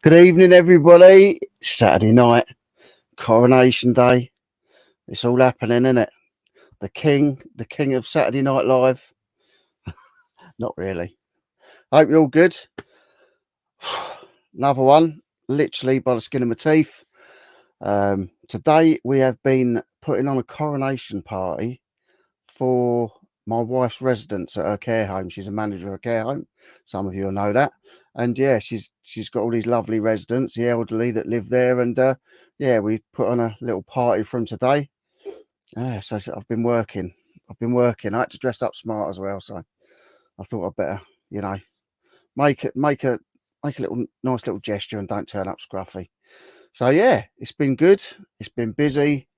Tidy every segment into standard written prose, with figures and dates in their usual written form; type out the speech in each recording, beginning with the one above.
Good evening, everybody. Saturday night, Coronation Day. It's all happening, isn't it? The king of Saturday Night Live. Not really. Hope you're all good. Another one, literally by the skin of my teeth. Today we have been putting on a coronation party for my wife's residence at her care home. She's a manager of a care home. Some of you will know that. And yeah, she's got all these lovely residents, the elderly that live there. And yeah, we put on a little party from today. So I've been working. I had to dress up smart as well. So I thought I'd better, make a little nice little gesture and don't turn up scruffy. So yeah, it's been good. It's been busy.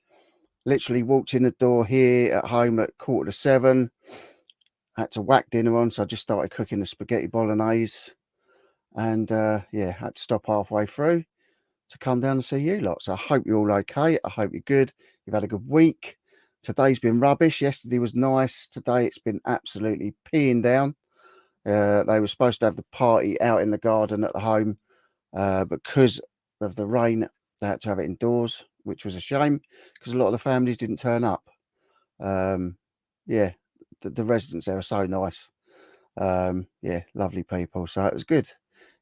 Literally walked in the door here at home at 7:15. Had to whack dinner on, so I just started cooking the spaghetti bolognese. And yeah, had to stop halfway through to come down and see you lot. So I hope you're all okay. I hope you're good. You've had a good week. Today's been rubbish. Yesterday was nice. Today it's been absolutely peeing down. They were supposed to have the party out in the garden at the home. Because of the rain, they had to have it indoors, which was a shame because a lot of the families didn't turn up. Yeah, the residents there are so nice. Yeah, lovely people. So it was good.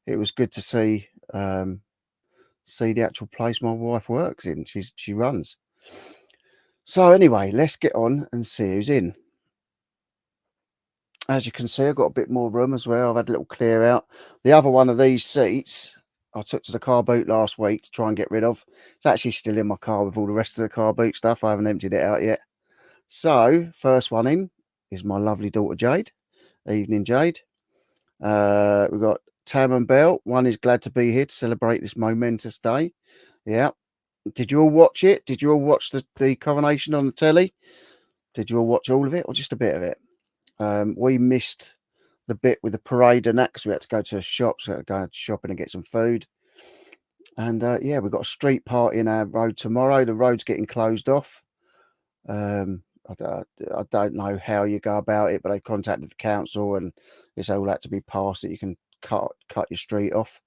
It was good to see the actual place my wife works in. She runs. So anyway, let's get on and see who's in. As you can see, I've got a bit more room as well. I've had a little clear out. The other one of these seats I took to the car boot last week to try and get rid of. It's actually still in my car with all the rest of the car boot stuff. I haven't emptied it out yet. So first one in is my lovely daughter Jade. Evening, Jade. We've got Tam and Belle. One is glad to be here to celebrate this momentous day. Yeah. Did you all watch it? Did you all watch the coronation on the telly? Did you all watch all of it or just a bit of it? We missed the bit with the parade and that because we had to go to a shop, so we had to go shopping and get some food. And yeah, we've got a street party in our road tomorrow. The road's getting closed off. I don't know how you go about it, but they contacted the council and it's all had to be passed that you can cut your street off.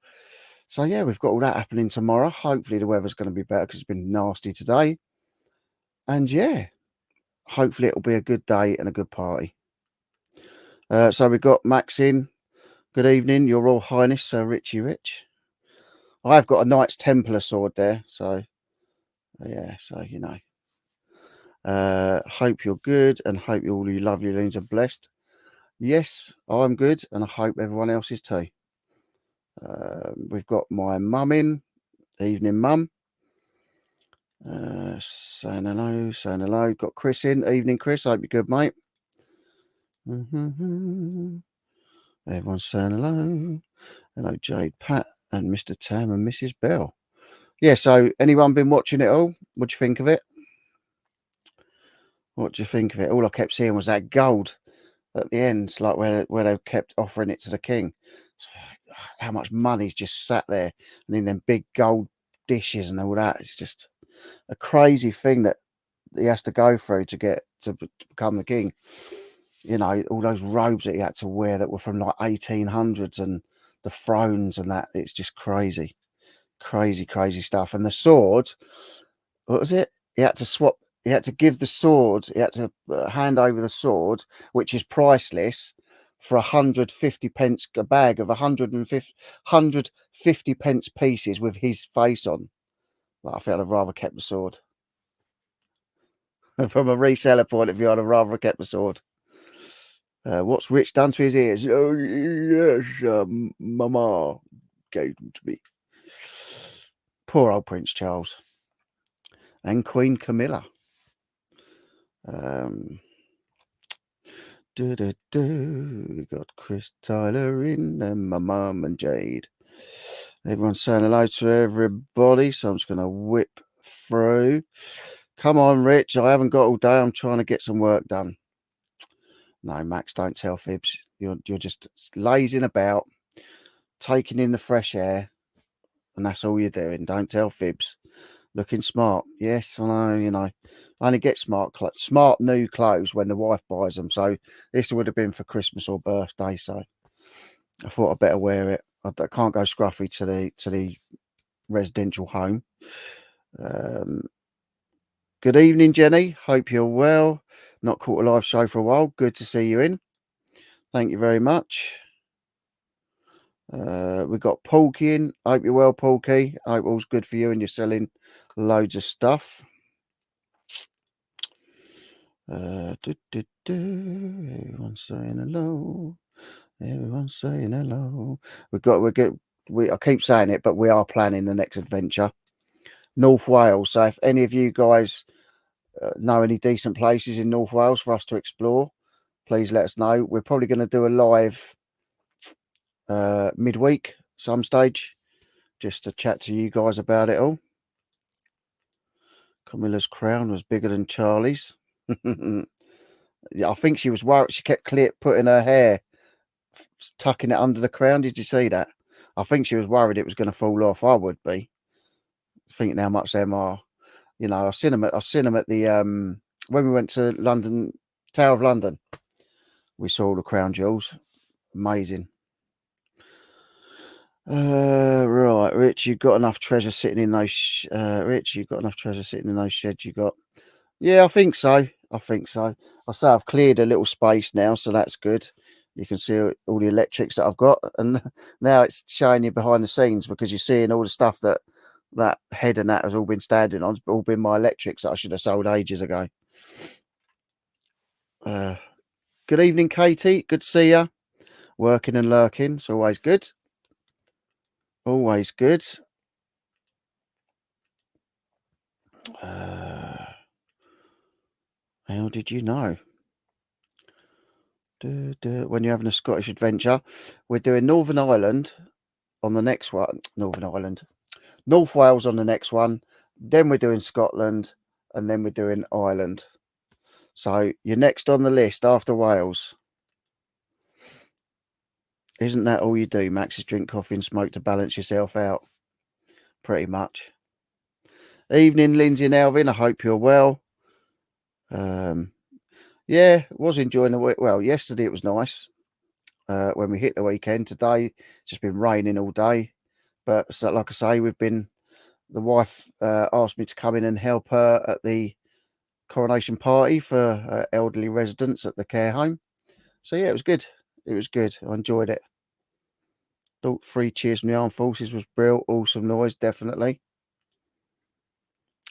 So yeah, we've got all that happening tomorrow. Hopefully the weather's going to be better because it's been nasty today. And yeah, hopefully it'll be a good day and a good party. So we've got Max in. Good evening, Your Royal Highness, Sir Richie Rich. I've got a Knights Templar sword there, so yeah, so you know. Hope you're good and hope all you lovely loons are blessed. Yes, I'm good and I hope everyone else is too. We've got my mum in. Evening, mum. Saying hello. Got Chris in. Evening, Chris. Hope you're good, mate. Everyone's saying hello. Hello, Jade, Pat, and Mr. Tam and Mrs. Bell. Yeah, so anyone been watching it all? What do you think of it? What do you think of it? All I kept seeing was that gold at the end, like where they kept offering it to the king. How much money's just sat there and in them big gold dishes and all that. It's just a crazy thing that he has to go through to become the king. You know, all those robes that he had to wear that were from like 1800s and the thrones and that. It's just crazy stuff. And the sword, what was it? He had to give the sword, he had to hand over the sword, which is priceless, for 150 pence, a bag of 150 pence pieces with his face on. Well, I think I'd have rather kept the sword. From a reseller point of view, I'd have rather kept the sword. What's Rich done to his ears? Oh, yes, Mama gave them to me. Poor old Prince Charles. And Queen Camilla. We got Chris Tyler in and my mum and Jade. Everyone's saying hello to everybody, so I'm just going to whip through. Come on, Rich. I haven't got all day. I'm trying to get some work done. No, Max, don't tell fibs. You're just lazing about, taking in the fresh air, and that's all you're doing. Don't tell fibs. Looking smart. Yes, I know, you know. I only get smart new clothes when the wife buys them. So this would have been for Christmas or birthday. So I thought I'd better wear it. I can't go scruffy to the residential home. Good evening, Jenny. Hope you're well. Not caught a live show for a while. Good to see you in. Thank you very much. We've got Porky in. Hope you're well, Porky. Hope all's good for you and you're selling loads of stuff. Everyone's saying hello. Everyone's saying hello. I keep saying it, but we are planning the next adventure. North Wales. So if any of you guys know any decent places in North Wales for us to explore, please let us know. We're probably going to do a live midweek some stage just to chat to you guys about it all. Camilla's crown was bigger than Charlie's. Yeah, I think she was worried. She kept putting her hair, tucking it under the crown. Did you see that? I think she was worried it was going to fall off. I would be thinking how much them are. You know, I seen them at the when we went to London, Tower of London. We saw all the crown jewels. Amazing. Right, Rich, you've got enough treasure sitting in those. Rich, you've got enough treasure sitting in those sheds you got. Yeah, I think so. I say I've cleared a little space now, so that's good. You can see all the electrics that I've got, and now it's showing you behind the scenes because you're seeing all the stuff that head and that has all been standing on. It's all been my electrics that I should have sold ages ago. Good evening, Katie. Good to see you. Working and lurking. It's always good. Always good. How did you know? When you're having a Scottish adventure, we're doing Northern Ireland on the next one. North Wales on the next one. Then we're doing Scotland, and then we're doing Ireland. So you're next on the list after Wales. Isn't that all you do, Max? Is drink coffee and smoke to balance yourself out? Pretty much. Evening, Lindsay and Alvin. I hope you're well. Yeah, was enjoying the week. Well, yesterday it was nice when we hit the weekend. Today, it's just been raining all day. But so, like I say, the wife asked me to come in and help her at the coronation party for elderly residents at the care home. So yeah, it was good. It was good. I enjoyed it. Thought 3 cheers from the armed forces was brilliant. Awesome noise, definitely.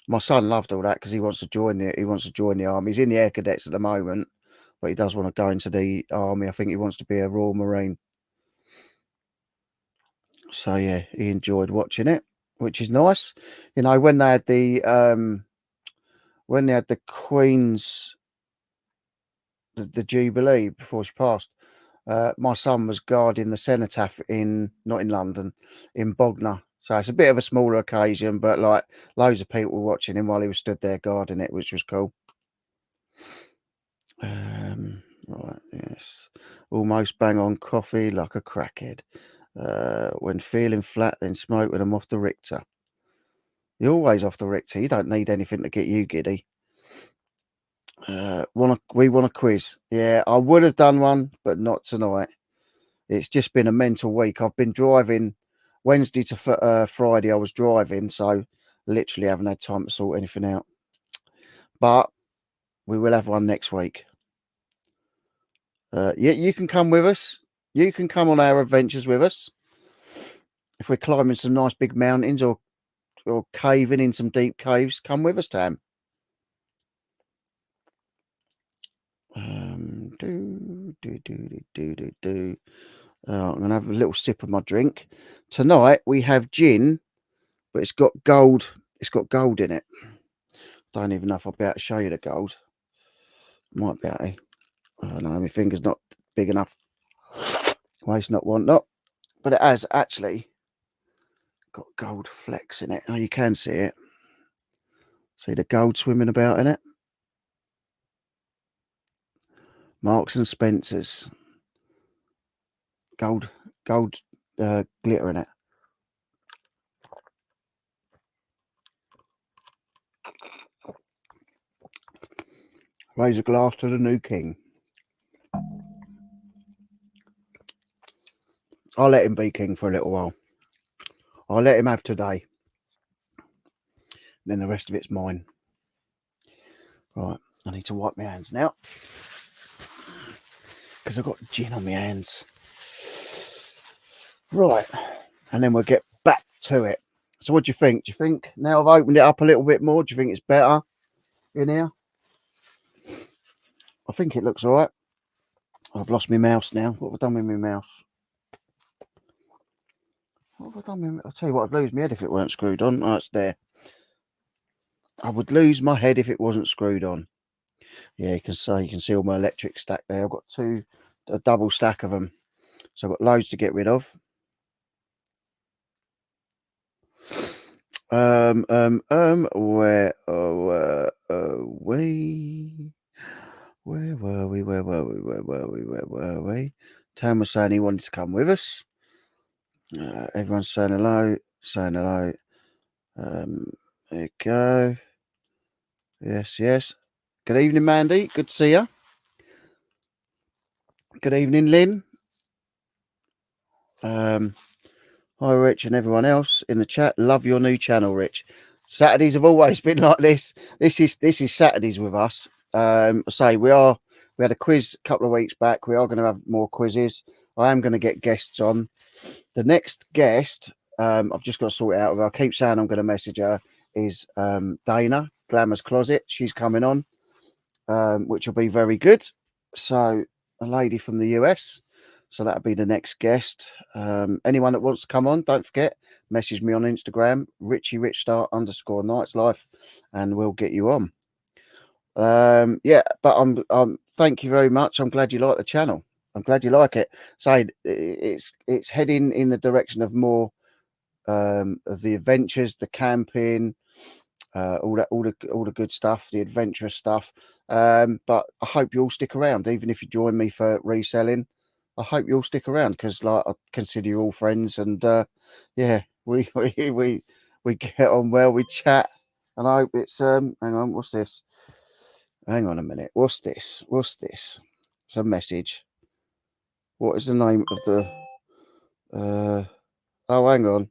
My son loved all that because he wants to join the army. He's in the air cadets at the moment, but he does want to go into the army. I think he wants to be a Royal Marine. So yeah, he enjoyed watching it, which is nice. You know, when they had the Queen's the Jubilee before she passed, my son was guarding the cenotaph not in London, in Bognor. So it's a bit of a smaller occasion, but like loads of people were watching him while he was stood there guarding it, which was cool. Right, yes. Almost bang on coffee like a crackhead. When feeling flat, then smoke when I'm off the Richter. You're always off the Richter. You don't need anything to get you giddy. We want a quiz. Yeah, I would have done one, but not tonight. It's just been a mental week. I've been driving Wednesday to Friday. I was driving, so literally haven't had time to sort anything out. But we will have one next week. Yeah, you can come with us. You can come on our adventures with us. If we're climbing some nice big mountains or caving in some deep caves, come with us, Tam. I'm gonna have a little sip of my drink. Tonight we have gin, but it's got gold. It's got gold in it. Don't even know if I'll be able to show you the gold. Might be able to. I don't know, my finger's not big enough. Waste not, want not. But it has actually got gold flecks in it. Oh, you can see it. See the gold swimming about in it? Marks and Spencer's. Gold glitter in it. Raise a glass to the new king. I'll let him be king for a little while. I'll let him have today. Then the rest of it's mine. Right, I need to wipe my hands now because I've got gin on my hands. Right, and then we'll get back to it. So what do you think? Do you think now I've opened it up a little bit more, do you think it's better in here? I think it looks all right. I've lost my mouse now. What have I done with my mouse? What have I done with? I'll tell you what, I'd lose my head if it weren't screwed on. Oh, it's there. I would lose my head if it wasn't screwed on. Yeah, you can see all my electric stack there. I've got a double stack of them. So I've got loads to get rid of. Where were we? Where were we? Tam was saying he wanted to come with us. Everyone's saying hello. There you go. Yes. Good evening, Mandy. Good to see you. Good evening, Lynn. Hi, Rich, and everyone else in the chat. Love your new channel, Rich. Saturdays have always been like this. This is Saturdays with us. We had a quiz a couple of weeks back. We are going to have more quizzes. I am going to get guests on. The next guest, I've just got to sort it out with her. I keep saying I'm going to message her, is Dana, Glamour's Closet. She's coming on, which will be very good. So a lady from the US. So that'll be the next guest. Anyone that wants to come on, don't forget, message me on Instagram, RichieRichStar_Nightslife, and we'll get you on. Yeah, but I'm thank you very much. I'm glad you like the channel. I'm glad you like it. So it's heading in the direction of more of the adventures, the camping, all the good stuff, the adventurous stuff. But I hope you all stick around, even if you join me for reselling. I hope you all stick around because, like, I consider you all friends, and yeah, we get on well, we chat, and I hope it's hang on, what's this? Hang on a minute, what's this? It's a message. What is the name of the? Oh, hang on.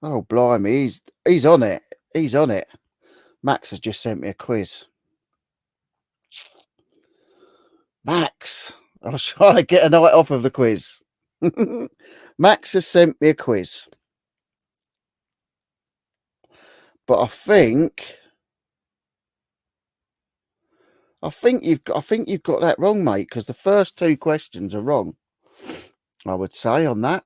Oh, blimey, he's on it. He's on it. Max has just sent me a quiz. Max, I was trying to get a night off of the quiz. Max has sent me a quiz, but I think you've got that wrong, mate. Because the first two questions are wrong. I would say on that.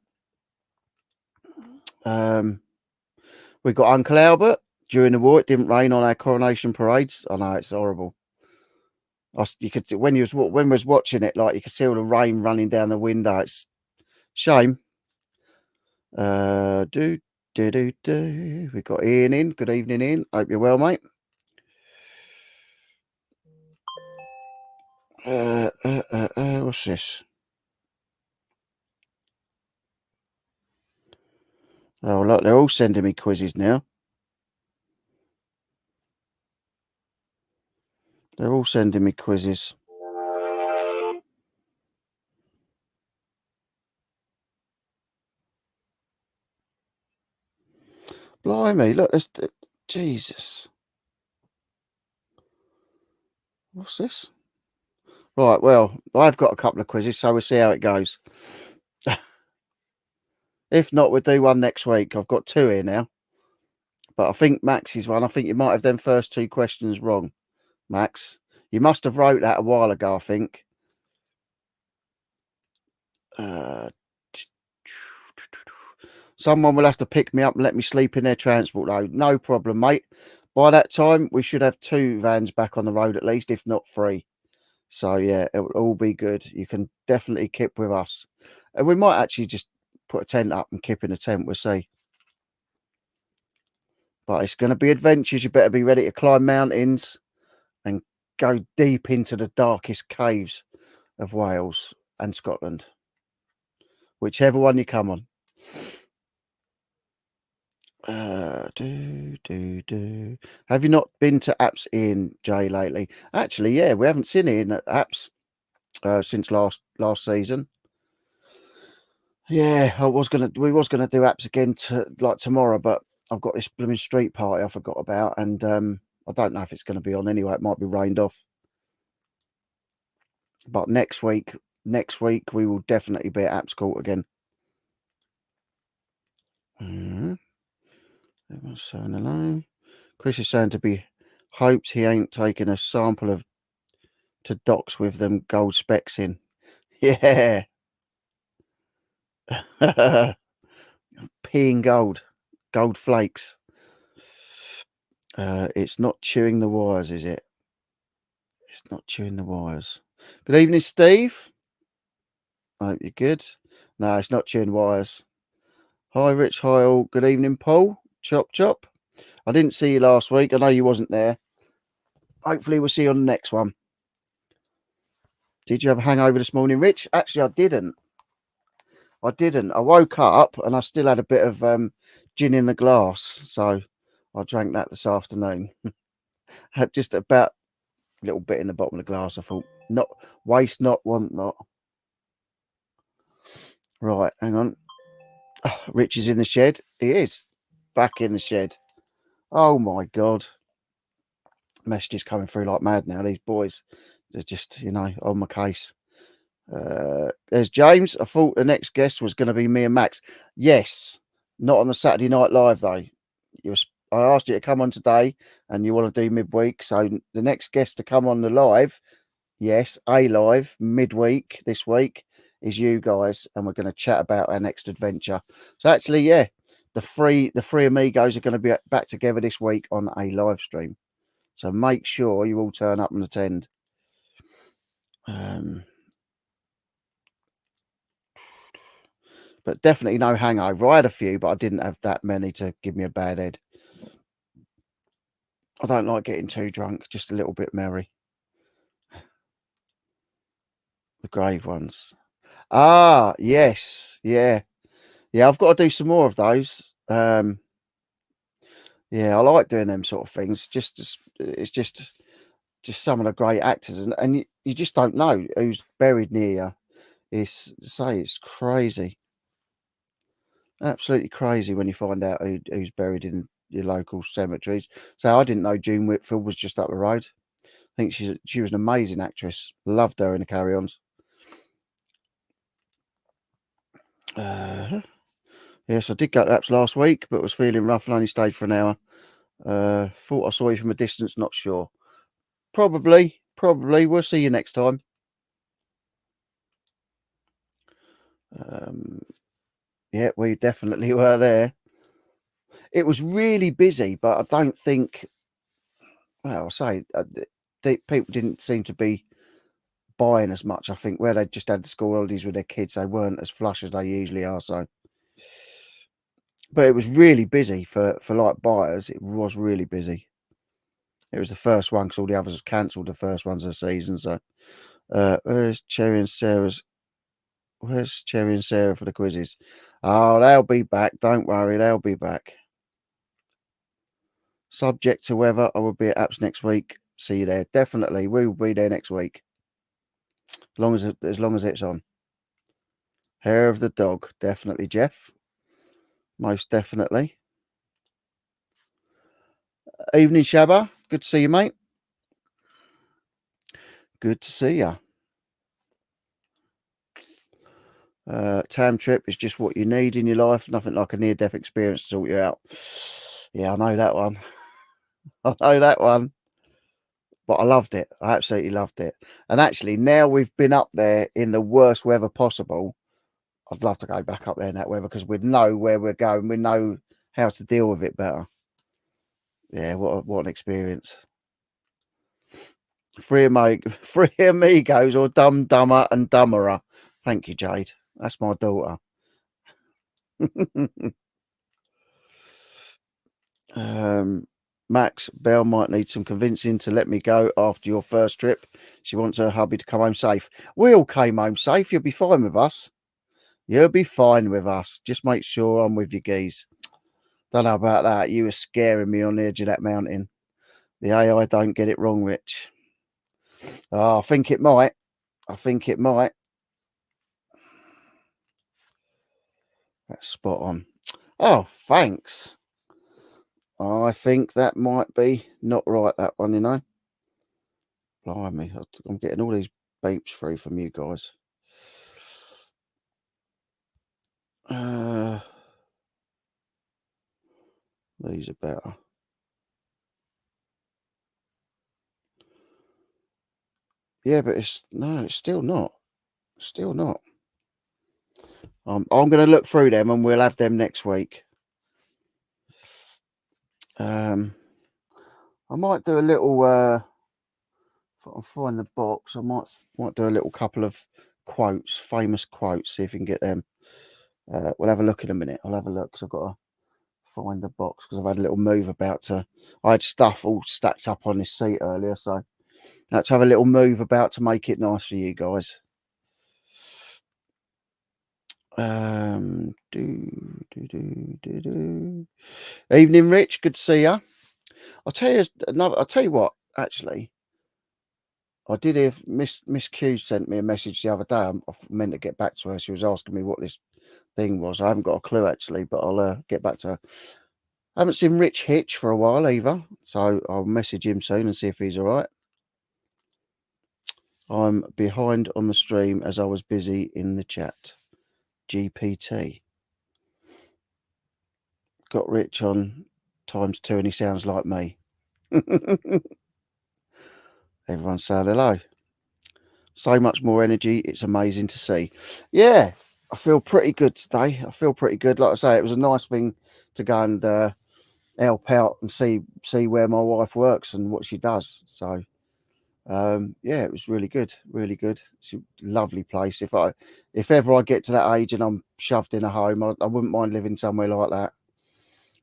We got Uncle Albert. During the war, it didn't rain on our coronation parades. I know it's horrible. You could when we was watching it, like you could see all the rain running down the window. It's shame. We got Ian in. Good evening, Ian. Hope you're well, mate. What's this? Oh, look, they're all sending me quizzes now. They're all sending me quizzes. Blimey, look, Jesus. What's this? Right, well, I've got a couple of quizzes, so we'll see how it goes. If not, we'll do one next week. I've got two here now. But I think Max's one, I think you might have them first two questions wrong, Max. You must have wrote that a while ago, I think. Someone will have to pick me up and let me sleep in their transport, though. No problem, mate. By that time, we should have 2 vans back on the road at least, if not 3. So, yeah, it will all be good. You can definitely kip with us. And we might actually just put a tent up and kip in a tent. We'll see. But it's going to be adventures. You better be ready to climb mountains and go deep into the darkest caves of Wales and Scotland. Whichever one you come on. Have you not been to apps in Jay lately? Actually, yeah, we haven't seen it in apps since last season. Yeah, we was gonna do apps again tomorrow, but I've got this blooming street party I forgot about, and I don't know if it's going to be on anyway. It might be rained off, but next week we will definitely be at apps court again. Everyone's saying hello. Chris is saying to be hoped he ain't taking a sample of to docs with them gold specks in. Yeah. Peeing gold flakes. It's not chewing the wires, is it? It's not chewing the wires. Good evening, Steve. I hope you're good. No, it's not chewing wires. Hi, Rich. Hi, all. Good evening, Paul. Chop, chop. I didn't see you last week. I know you wasn't there. Hopefully, we'll see you on the next one. Did you have a hangover this morning, Rich? Actually, I didn't. I woke up and I still had a bit of gin in the glass. So I drank that this afternoon. Had just about a little bit in the bottom of the glass. I thought, not waste, not want, not. Right, hang on. Oh, Rich is in the shed. He is back in the shed. Oh my God. Messages coming through like mad now. These boys, they're just, on my case. There's James. I thought the next guest was going to be me and Max. Yes, not on the Saturday Night Live though. I asked you to come on today, and you want to do midweek. So the next guest to come on the live, yes, a live midweek this week is you guys, and we're going to chat about our next adventure. So actually, yeah, the three amigos are going to be back together this week on a live stream. So make sure you all turn up and attend. But definitely no hangover. I had a few, but I didn't have that many to give me a bad head. I don't like getting too drunk, just a little bit merry. The grave ones. Ah, yes. Yeah. Yeah, I've got to do some more of those. Yeah, I like doing them sort of things. It's just some of the great actors, and you just don't know who's buried near you. It's crazy. Absolutely crazy when you find out who's buried in your local cemeteries. So I didn't know June Whitfield was just up the road. I think she was an amazing actress. Loved her in the Carry Ons. Yes, I did go to apps last week, but was feeling rough and only stayed for an hour. Thought I saw you from a distance, not sure. Probably. We'll see you next time. Yeah, we definitely were there. It was really busy, but I don't think. Well, I'll say people didn't seem to be buying as much. I think where they just had the school holidays with their kids, they weren't as flush as they usually are. So, but it was really busy for like buyers. It was really busy. It was the first one because all the others was cancelled. The first ones of the season. So, where's Cherry and Sarah for the quizzes? Oh, they'll be back. Don't worry, they'll be back. Subject to weather, I will be at apps next week. See you there. Definitely, we will be there next week. As long as it's on. Hair of the dog, definitely, Jeff. Most definitely. Evening, Shabba. Good to see you, mate. Good to see you. Tam trip is just what you need in your life. Nothing like a near-death experience to sort you out. Yeah, I know that one. I know that one. But I loved it. I absolutely loved it. And actually, now we've been up there in the worst weather possible, I'd love to go back up there in that weather because we'd know where we're going. We know how to deal with it better. Yeah, what an experience. Three amigos or dumber and dumberer. Thank you, Jade. That's my daughter. Max, Belle might need some convincing to let me go after your first trip. She wants her hubby to come home safe. We all came home safe. You'll be fine with us. You'll be fine with us. Just make sure I'm with you, geese. Don't know about that. You were scaring me on the edge of that mountain. The AI don't get it wrong, Rich. Oh, I think it might. I think it might. That's spot on. Oh, thanks. I think that might be not right, that one, you know. Blimey, I'm getting all these beeps through from you guys. These are better. Yeah, but it's still not. Still not. I'm going to look through them and we'll have them next week. I might do a little. If I can find the box, I might do a little couple of quotes, famous quotes. See if we can get them. We'll have a look in a minute. I'll have a look because I've got to find the box because I've had a little move about to. I had stuff all stacked up on this seat earlier, so I had to have a little move about to make it nice for you guys. Evening, Rich. Good to see you. I'll tell you another. I'll tell you what. Actually, I did hear Miss Q sent me a message the other day. I meant to get back to her. She was asking me what this thing was. I haven't got a clue actually, but I'll get back to her. I haven't seen Rich Hitch for a while either, so I'll message him soon and see if he's all right. I'm behind on the stream as I was busy in the chat. GPT. Got Rich on ×2 and he sounds like me. Everyone's saying hello. So much more energy. It's amazing to see. Yeah, I feel pretty good today. I feel pretty good. Like I say, it was a nice thing to go and help out and see where my wife works and what she does. So yeah, it was really good. Really good. It's a lovely place. If ever I get to that age and I'm shoved in a home, I wouldn't mind living somewhere like that.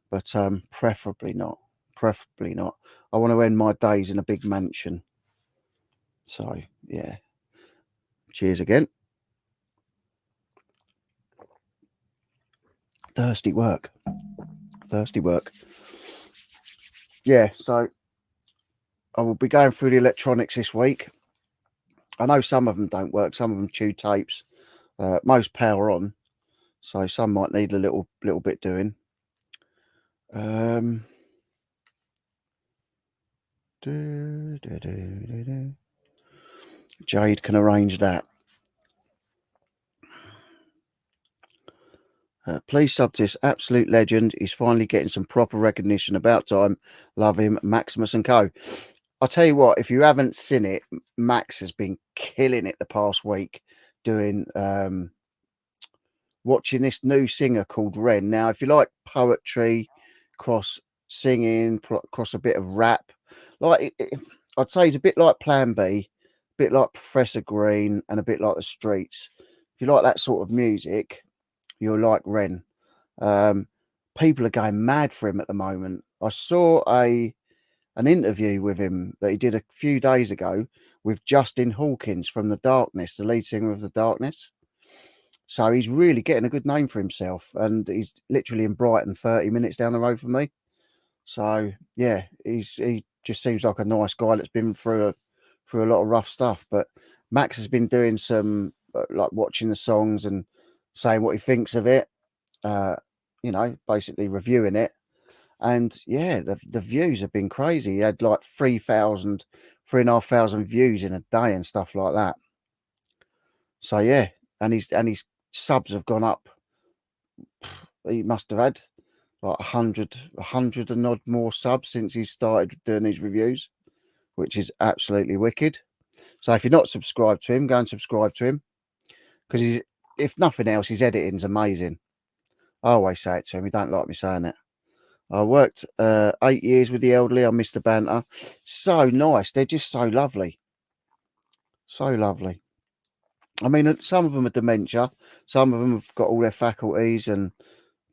But preferably not. Preferably not. I want to end my days in a big mansion. So yeah. Cheers again. Thirsty work. Yeah, so I will be going through the electronics this week. I know some of them don't work. Some of them chew tapes. Most power on. So some might need a little bit doing. Jade can arrange that. Please sub to this absolute legend. He's finally getting some proper recognition. About time. Love him, Maximus and Co. I'll tell you what, if you haven't seen it, Max has been killing it the past week doing watching this new singer called Ren. Now, if you like poetry, cross singing, cross a bit of rap, like I'd say he's a bit like Plan B, a bit like Professor Green, and a bit like the Streets. If you like that sort of music, you'll like Ren. People are going mad for him at the moment. I saw an interview with him that he did a few days ago with Justin Hawkins from The Darkness, the lead singer of The Darkness. So he's really getting a good name for himself, and he's literally in Brighton, 30 minutes down the road from me. So yeah, he just seems like a nice guy that's been through a lot of rough stuff. But Max has been doing some like watching the songs and saying what he thinks of it. Basically reviewing it. And yeah, the views have been crazy. He had like 3,500 views in a day and stuff like that. So yeah, and his subs have gone up. He must have had like 100 and odd more subs since he started doing these reviews, which is absolutely wicked. So if you're not subscribed to him, go and subscribe to him, because if nothing else, his editing's amazing. I always say it to him. He don't like me saying it. I worked 8 years with the elderly. I missed the banter. So nice. They're just so lovely. So lovely. I mean, some of them are dementia. Some of them have got all their faculties,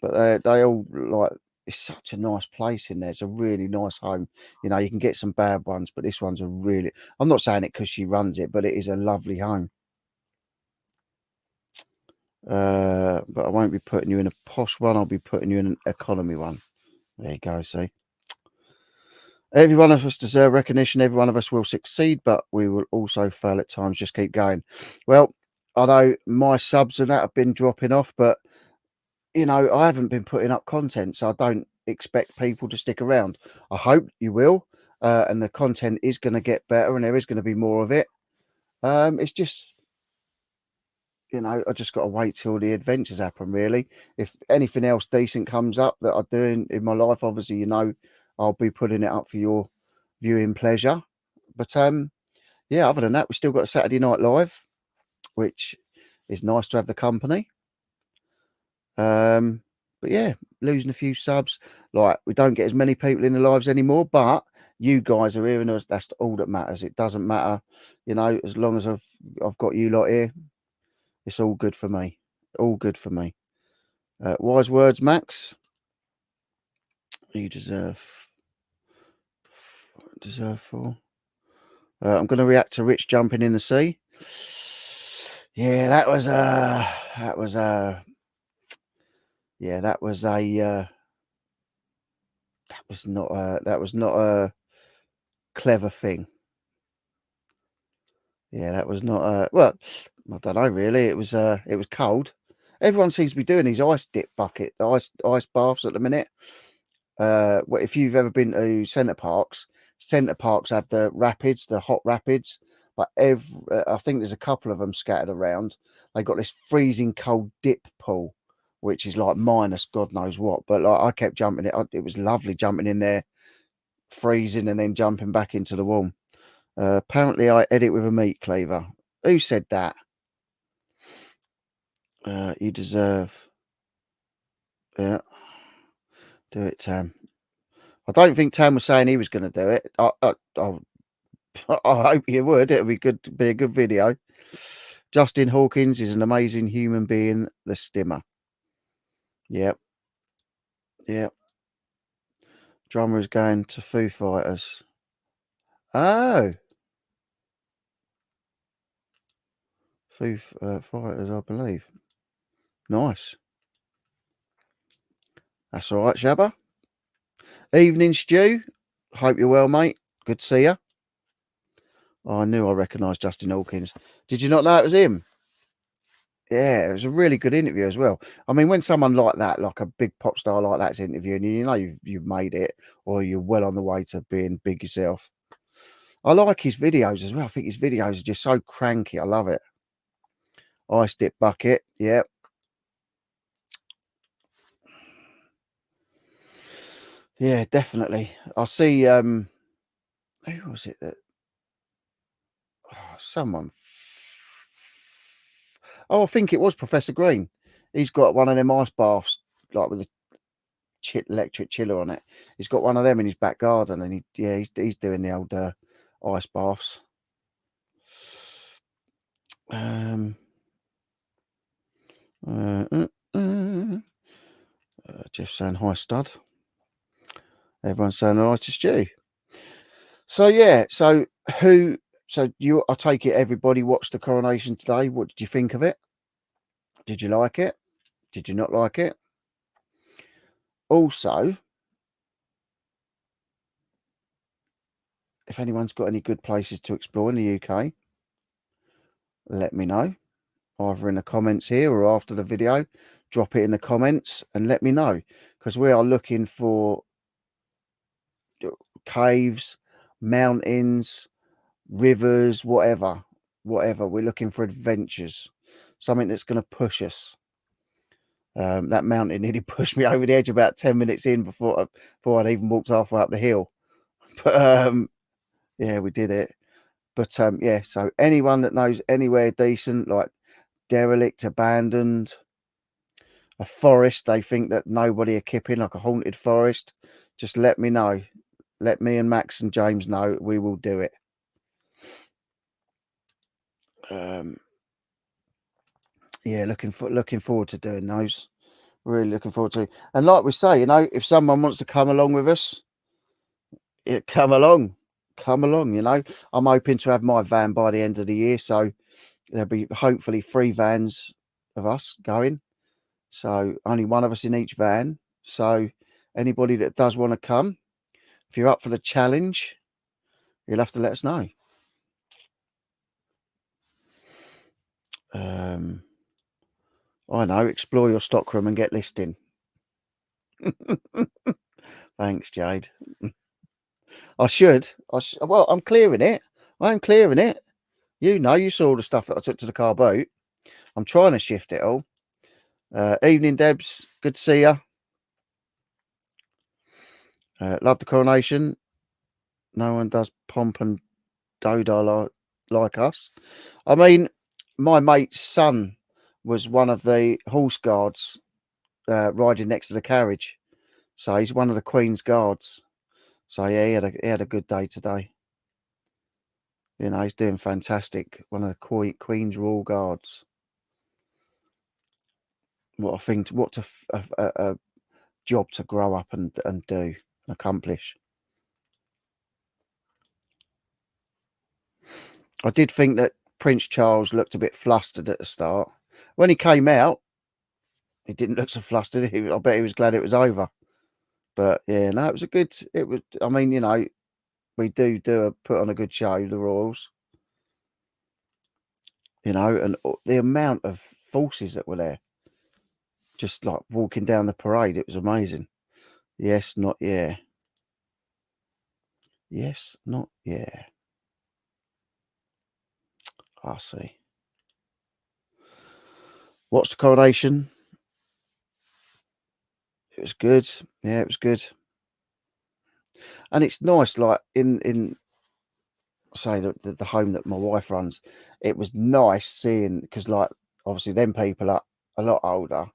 but they all like. It's such a nice place in there. It's a really nice home. You know, you can get some bad ones, but this one's a really. I'm not saying it because she runs it, but it is a lovely home. But I won't be putting you in a posh one. I'll be putting you in an economy one. There you go, see. Every one of us deserve recognition. Every one of us will succeed, but we will also fail at times. Just keep going. Well, I know my subs and that have been dropping off, but you know, I haven't been putting up content, so I don't expect people to stick around. I hope you will, and the content is going to get better, and there is going to be more of it. It's just, you know, I just got to wait till the adventures happen, really. If anything else decent comes up that I do in my life, obviously, you know, I'll be putting it up for your viewing pleasure. But yeah, other than that, we still got a Saturday Night Live, which is nice to have the company. But yeah, losing a few subs, like we don't get as many people in the lives anymore, but you guys are here, and that's all that matters. It doesn't matter, you know, as long as I've got you lot here, it's all good for me. All good for me. Wise words, Max. You deserve four. I'm going to react to Rich jumping in the sea. Yeah, that was yeah, that was that was not a clever thing. Yeah, that was not well, I don't know really. It was cold. Everyone seems to be doing these ice dip bucket, ice baths at the minute. Well, if you've ever been to Centre Parks have the rapids, the hot rapids, but I think there's a couple of them scattered around. They got this freezing cold dip pool, which is like minus God knows what. But like I kept jumping it. It was lovely jumping in there, freezing, and then jumping back into the warm. Apparently, I edit with a meat cleaver. Who said that? You deserve. Yeah, do it, Tam. I don't think Tam was saying he was going to do it. I hope you would. It would be good to be a good video. Justin Hawkins is an amazing human being. The Stimmer. Yep. Yep. Drummer is going to Foo Fighters. Oh. Foo Fighters, I believe. Nice. That's all right, Shabba. Evening, Stu. Hope you're well, mate. Good to see you. Oh, I knew I recognised Justin Hawkins. Did you not know it was him? Yeah, it was a really good interview as well. I mean, when someone like that, like a big pop star like that's interviewing you, you know you've made it, or you're well on the way to being big yourself. I like his videos as well. I think his videos are just so cranky. I love it. Ice dip bucket. Yep. Yeah, definitely. I see. Who was it that? Oh, someone. Oh, I think it was Professor Green. He's got one of them ice baths, like with a electric chiller on it. He's got one of them in his back garden, and he's doing the old ice baths. Jeff saying hi, stud. Everyone's saying hi to Stu. So yeah, so I take it everybody watched the coronation today. What did you think of it? Did you like it? Did you not like it? Also, if anyone's got any good places to explore in the UK, let me know. Either in the comments here or after the video. Drop it in the comments and let me know, because we are looking for caves, mountains, rivers, whatever. We're looking for adventures, something that's going to push us. That mountain nearly pushed me over the edge about 10 minutes in before I'd even walked halfway up the hill. But yeah, we did it. But yeah, so anyone that knows anywhere decent, like derelict, abandoned, a forest they think that nobody are keeping, like a haunted forest, just let me know. Let me and Max and James know. We will do it. Yeah, looking forward to doing those. Really looking forward to. And like we say, you know, if someone wants to come along with us, come along. You know, I'm hoping to have my van by the end of the year, so there'll be hopefully 3 vans of us going. So only one of us in each van. So anybody that does want to come, if you're up for the challenge, you'll have to let us know. I know, explore your stockroom and get listing. Thanks, Jade. I should. Well, I'm clearing it. I'm clearing it. You know, you saw all the stuff that I took to the car boot. I'm trying to shift it all. Evening, Debs. Good to see you. Love the coronation. No one does pomp and dodo like us. I mean, my mate's son was one of the horse guards riding next to the carriage. So he's one of the Queen's guards. So yeah, he had a good day today. You know, he's doing fantastic. One of the Queen's Royal Guards. What I think, what a job to grow up and do and accomplish. I did think that Prince Charles looked a bit flustered at the start. When he came out, he didn't look so flustered. I bet he was glad it was over. But yeah, no, it was a good. It was. I mean, you know, we put on a good show, the Royals. You know, and the amount of forces that were there, just like walking down the parade, it was amazing. Yes, not yeah. Yes, not yeah. I see. Watched the coronation. It was good. Yeah, it was good. And it's nice, like in say the home that my wife runs. It was nice seeing, because like obviously them people are a lot older,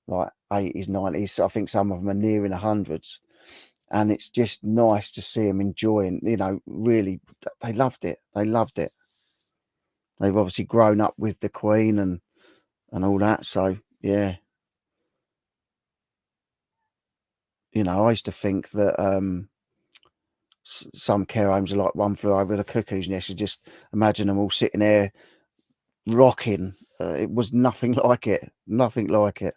like 80s, 90s. I think some of them are nearing the hundreds, and it's just nice to see them enjoying. You know, really, they loved it. They loved it. They've obviously grown up with the Queen and all that. So yeah, you know, I used to think that some care homes are like One Flew Over the Cuckoo's Nest. You just imagine them all sitting there rocking. It was nothing like it. Nothing like it.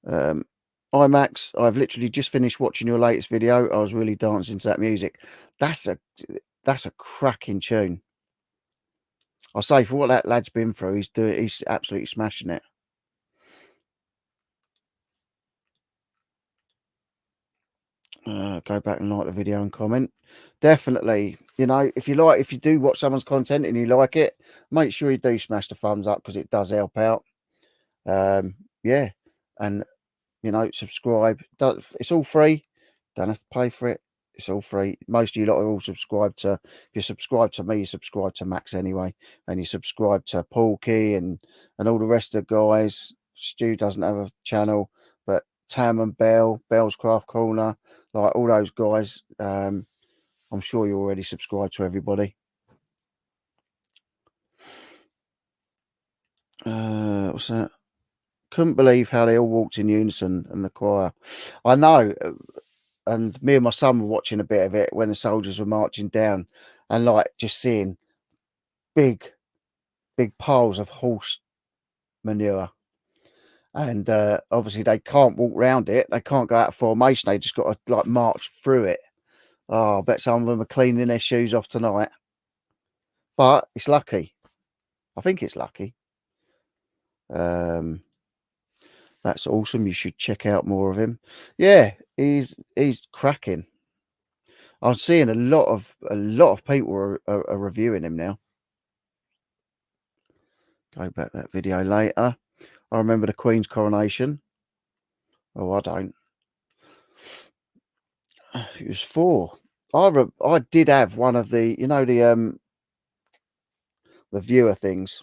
Hi Max, I've literally just finished watching your latest video. I was really dancing to that music. That's a cracking tune. I'll say, for what that lad's been through, he's absolutely smashing it. Go back and like the video and comment. Definitely, you know, if you do watch someone's content and you like it, make sure you do smash the thumbs up, because it does help out. Yeah, and you know, subscribe. It's all free. Don't have to pay for it. It's all free. Most of you lot are all subscribed to. If you subscribe to me, you subscribe to Max anyway, and you subscribe to Porky and all the rest of the guys. Stu doesn't have a channel, but Tam and Bell's Craft Corner, like all those guys. I'm sure you already subscribed to everybody. What's that? Couldn't believe how they all walked in unison, and the choir. I know. And me and my son were watching a bit of it when the soldiers were marching down, and like just seeing big piles of horse manure. And obviously they can't walk round it. They can't go out of formation. They just got to like march through it. Oh, I bet some of them are cleaning their shoes off tonight. But it's lucky. I think it's lucky. That's awesome. You should check out more of him. Yeah, he's cracking. I'm seeing a lot of people are reviewing him now. Go back that video later. I remember the Queen's coronation. Oh, I don't. It was 4. I did have one of the, you know, the viewer things.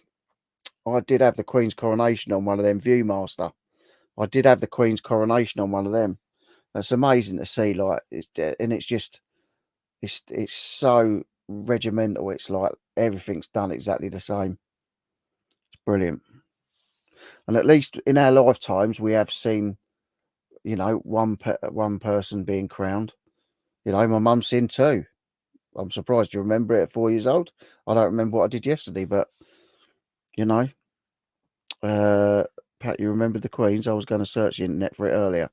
I did have the Queen's coronation on one of them, Viewmaster. I did have the Queen's coronation on one of them. It's amazing to see, like it's just it's so regimental. It's like everything's done exactly the same. It's brilliant. And at least in our lifetimes, we have seen, you know, one person being crowned. You know, my mum's seen 2. I'm surprised you remember it at 4 years old. I don't remember what I did yesterday, but you know, Pat, you remembered the Queens. I was going to search the internet for it earlier.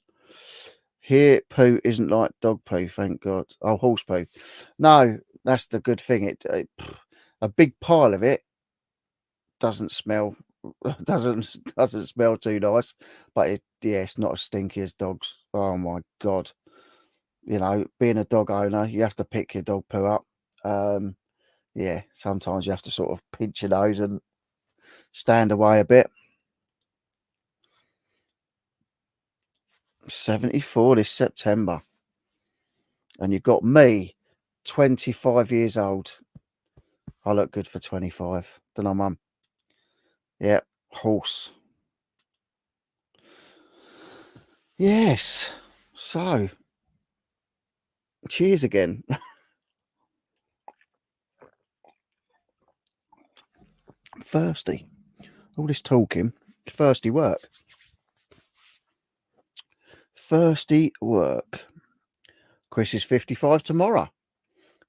Here, poo isn't like dog poo, thank God. Oh, horse poo. No, that's the good thing. A big pile of it doesn't smell doesn't smell too nice, but it's not as stinky as dogs. Oh my God. You know, being a dog owner, you have to pick your dog poo up. Yeah, sometimes you have to sort of pinch your nose and stand away a bit. 74 this September. And you've got me, 25 years old. I look good for 25. Don't know, Mum. Yeah, horse. Yes. So, cheers again. Thirsty. All this talking. Thirsty work. Thirsty work. Chris is 55 tomorrow.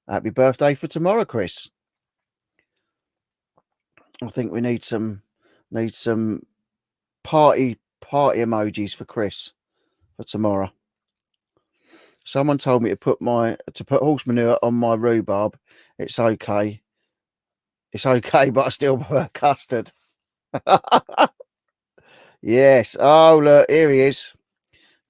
Happy birthday for tomorrow, Chris. I think we need some party emojis for Chris for tomorrow. Someone told me to put horse manure on my rhubarb. It's okay. It's okay, but I still prefer custard. Yes. Oh, look, here he is.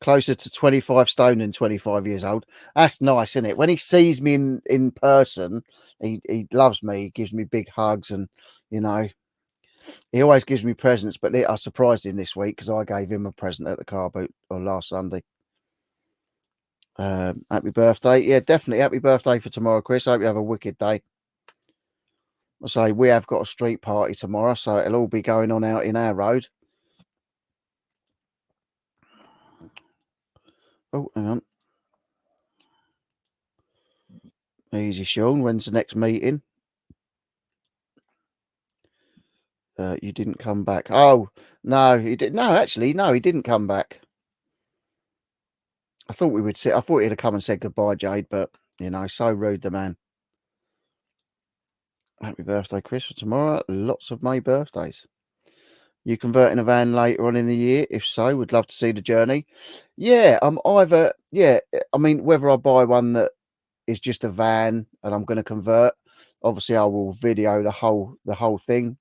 Closer to 25 stone than 25 years old. That's nice, isn't it? When he sees me in person, he loves me. He gives me big hugs, and you know, he always gives me presents. But I surprised him this week because I gave him a present at the car boot on last Sunday. Happy birthday. Yeah, definitely happy birthday for tomorrow, Chris. I hope you have a wicked day. I say we have got a street party tomorrow, so it'll all be going on out in our road. Oh, hang on. Easy, Sean. When's the next meeting? You didn't come back. Oh, no, he did. No, actually, no, he didn't come back. I thought we would sit. I thought he'd have come and said goodbye, Jade, but you know, so rude, the man. Happy birthday, Chris, for tomorrow. Lots of May birthdays. You converting a van later on in the year? If so, would love to see the journey. Yeah, I mean, whether I buy one that is just a van and I'm going to convert, obviously I will video the whole thing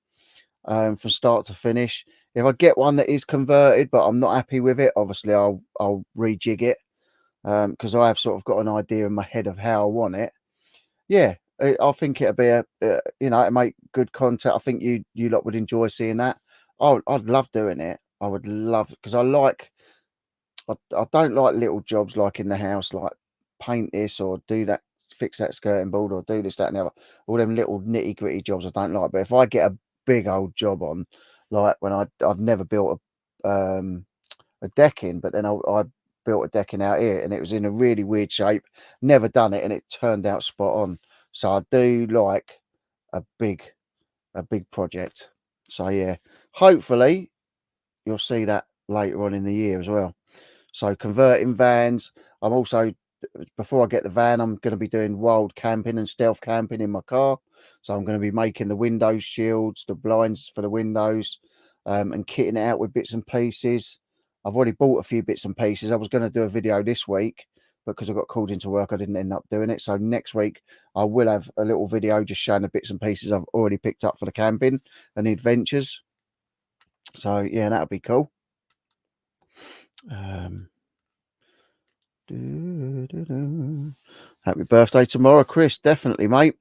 from start to finish. If I get one that is converted but I'm not happy with it, obviously I'll rejig it because I have sort of got an idea in my head of how I want it. Yeah, I think it'll be it'll make good content. I think you lot would enjoy seeing that. I'd love doing it. I would love, because I don't like little jobs like in the house, like paint this or do that, fix that skirting board or do this, that, and the other. All them little nitty gritty jobs I don't like. But if I get a big old job on, like when I've never built a decking, but then I built a decking out here and it was in a really weird shape. Never done it, and it turned out spot on. So I do like a big project. So yeah, hopefully you'll see that later on in the year as well. So converting vans. I'm also, before I get the van, I'm going to be doing wild camping and stealth camping in my car. So I'm going to be making the window shields, the blinds for the windows, and kitting it out with bits and pieces. I've already bought a few bits and pieces. I was going to do a video this week, but because I got called into work, I didn't end up doing it. So next week, I will have a little video just showing the bits and pieces I've already picked up for the camping and the adventures. So yeah, that'll be cool. Happy birthday tomorrow, Chris. Definitely, mate.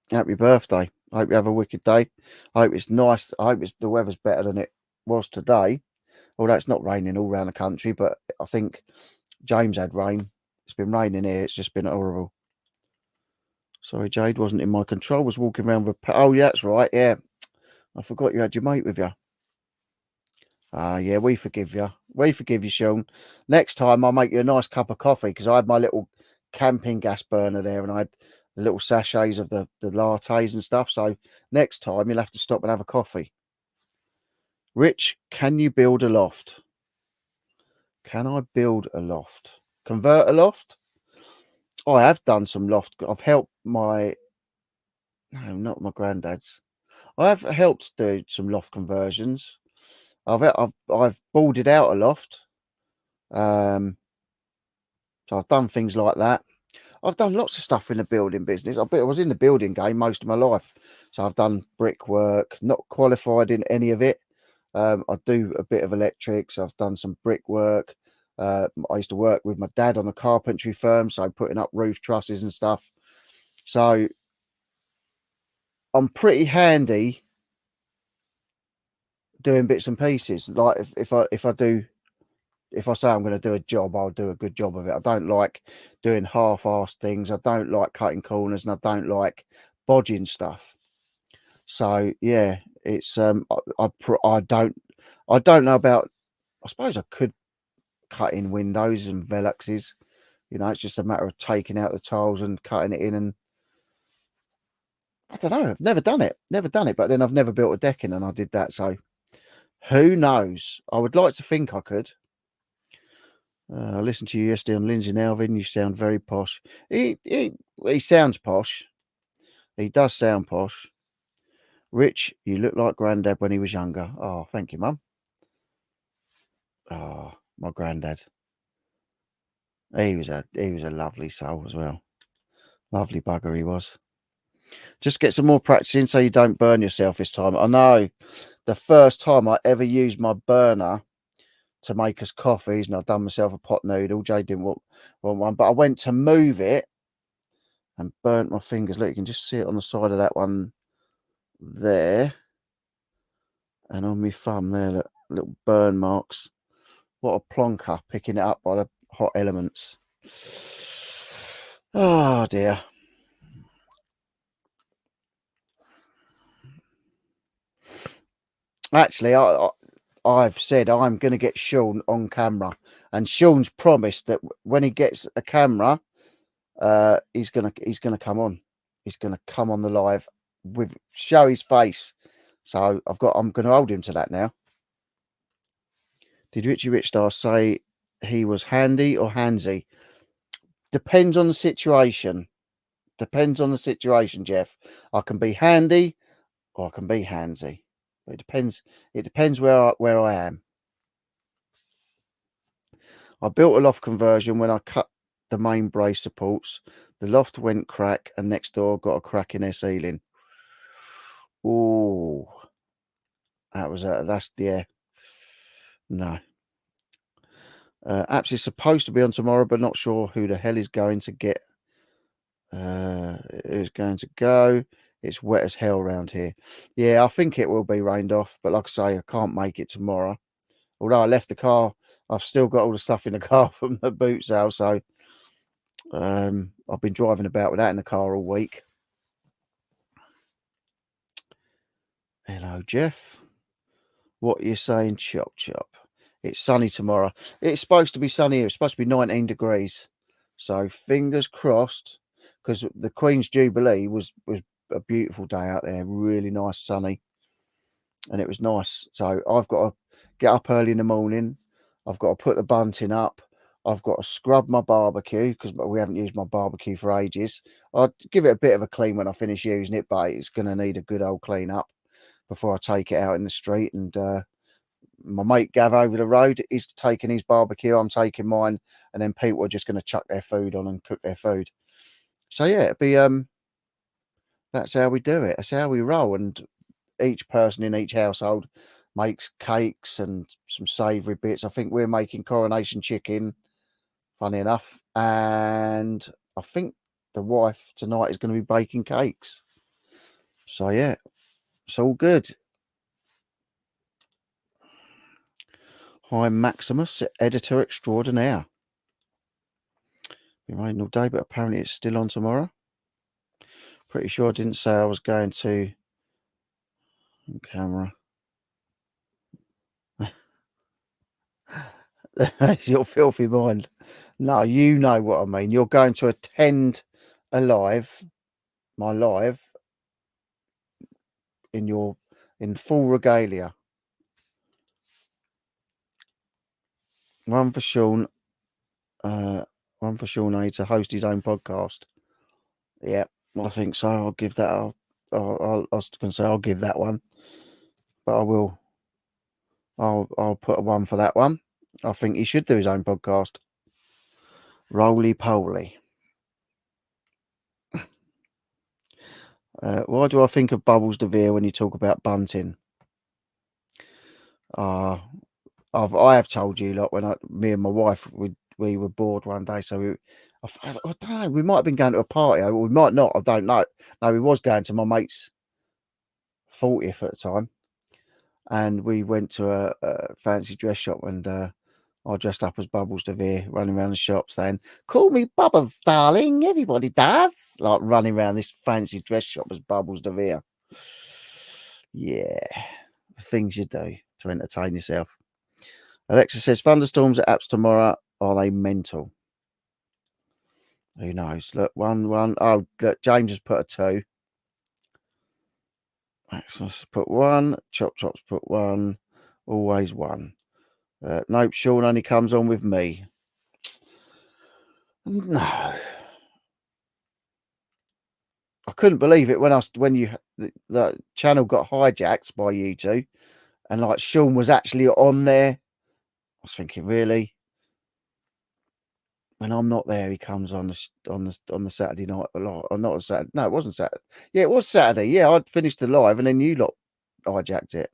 Happy birthday. I hope you have a wicked day. I hope it's nice. I hope the weather's better than it was today. Although it's not raining all around the country, but I think James had rain. It's been raining here. It's just been horrible. Sorry, Jade, wasn't in my control. Was walking around with oh, yeah, that's right. Yeah. I forgot you had your mate with you. Yeah, we forgive you. We forgive you, Sean. Next time I'll make you a nice cup of coffee, because I had my little camping gas burner there and I had the little sachets of the lattes and stuff. So next time you'll have to stop and have a coffee. Rich, can you build a loft? Can I build a loft? Convert a loft? I have done some loft. I've helped no, not my granddad's. I have helped do some loft conversions. I've boarded out a loft. So I've done things like that. I've done lots of stuff in the building business. I was in the building game most of my life. So I've done brickwork, not qualified in any of it. I do a bit of electrics. I've done some brickwork. I used to work with my dad on a carpentry firm, so putting up roof trusses and stuff. So I'm pretty handy doing bits and pieces. Like if I say I'm going to do a job, I'll do a good job of it. I don't like doing half-assed things. I don't like cutting corners, and I don't like bodging stuff. So yeah, it's I don't know about. I suppose I could cut in windows and velluxes. You know, it's just a matter of taking out the tiles and cutting it in. And I don't know. I've never done it. But then I've never built a decking, and I did that. So who knows? I would like to think I could. I listened to you yesterday on Lindsay and Alvin. You sound very posh. He sounds posh. He does sound posh. Rich, you look like Grandad when he was younger. Oh, thank you, Mum. Oh, my Grandad. He was a lovely soul as well. Lovely bugger he was. Just get some more practice in so you don't burn yourself this time. I know the first time I ever used my burner to make us coffees, and I'd done myself a pot noodle. Jay didn't want one, but I went to move it and burnt my fingers. Look, you can just see it on the side of that one there, and on my thumb there, look, little burn marks. What a plonker, picking it up by the hot elements. Oh dear. Actually, I've said I'm going to get Sean on camera, and Sean's promised that when he gets a camera, he's gonna come on. He's gonna come on the live with show his face. So I'm going to hold him to that now. Did Richie Richstar say he was handy or handsy? Depends on the situation. Depends on the situation, Jeff. I can be handy or I can be handsy. It depends. It depends where I am. I built a loft conversion when I cut the main brace supports. The loft went crack, and next door got a crack in their ceiling. Oh, that's yeah. No. Apps is supposed to be on tomorrow, but not sure who the hell is going to get. Who's going to go? It's wet as hell around here. Yeah, I think it will be rained off, but like I say, I can't make it tomorrow. Although I left the car, I've still got all the stuff in the car from the boot sale, so I've been driving about with that in the car all week. Hello, Jeff. What are you saying, chop chop? It's sunny tomorrow. It's supposed to be sunny. It's supposed to be 19 degrees. So fingers crossed, because the Queen's Jubilee was a beautiful day out there. Really nice, sunny. And it was nice. So I've got to get up early in the morning. I've got to put the bunting up. I've got to scrub my barbecue because we haven't used my barbecue for ages. I'll give it a bit of a clean when I finish using it, but it's going to need a good old clean up before I take it out in the street. And my mate Gav over the road is taking his barbecue. I'm taking mine, and then people are just going to chuck their food on and cook their food. So yeah, it'd be that's how we do it. That's how we roll. And each person in each household makes cakes and some savoury bits. I think we're making coronation chicken, funny enough, and I think the wife tonight is going to be baking cakes. So yeah, it's all good. Hi, Maximus, editor extraordinaire. Been waiting all day, but apparently it's still on tomorrow. Pretty sure I didn't say I was going to on camera. Your filthy mind. No, you know what I mean. You're going to attend a live, my live, in full regalia. One for Sean. One for Sean A to host his own podcast. Yeah, I think so. I'll give that. I was going to say I'll give that one, but I will. I'll put a one for that one. I think he should do his own podcast. Roly-poly. Why do I think of Bubbles DeVere when you talk about bunting? I have told you, like, when me and my wife, we were bored one day, so I don't know, we might have been going to a party, or we might not, I don't know. No, we was going to my mate's 40th at the time, and we went to a fancy dress shop, and I dressed up as Bubbles DeVere, running around the shop saying, "Call me Bubbles, darling, everybody does." Like, running around this fancy dress shop as Bubbles DeVere. Yeah, the things you do to entertain yourself. Alexa says, thunderstorms at apps tomorrow. Are they mental? Who knows? Look, one. Oh, look, James has put a 2. Maximus put 1. Chop Chop's put 1. Always 1. Nope, Sean only comes on with me. No. I couldn't believe it when the channel got hijacked by you two, and like Sean was actually on there. I was thinking, really? When I'm not there, he comes on the Saturday night, or not on Saturday. No, it wasn't Saturday. Yeah, it was Saturday. Yeah, I'd finished the live, and then you lot hijacked it.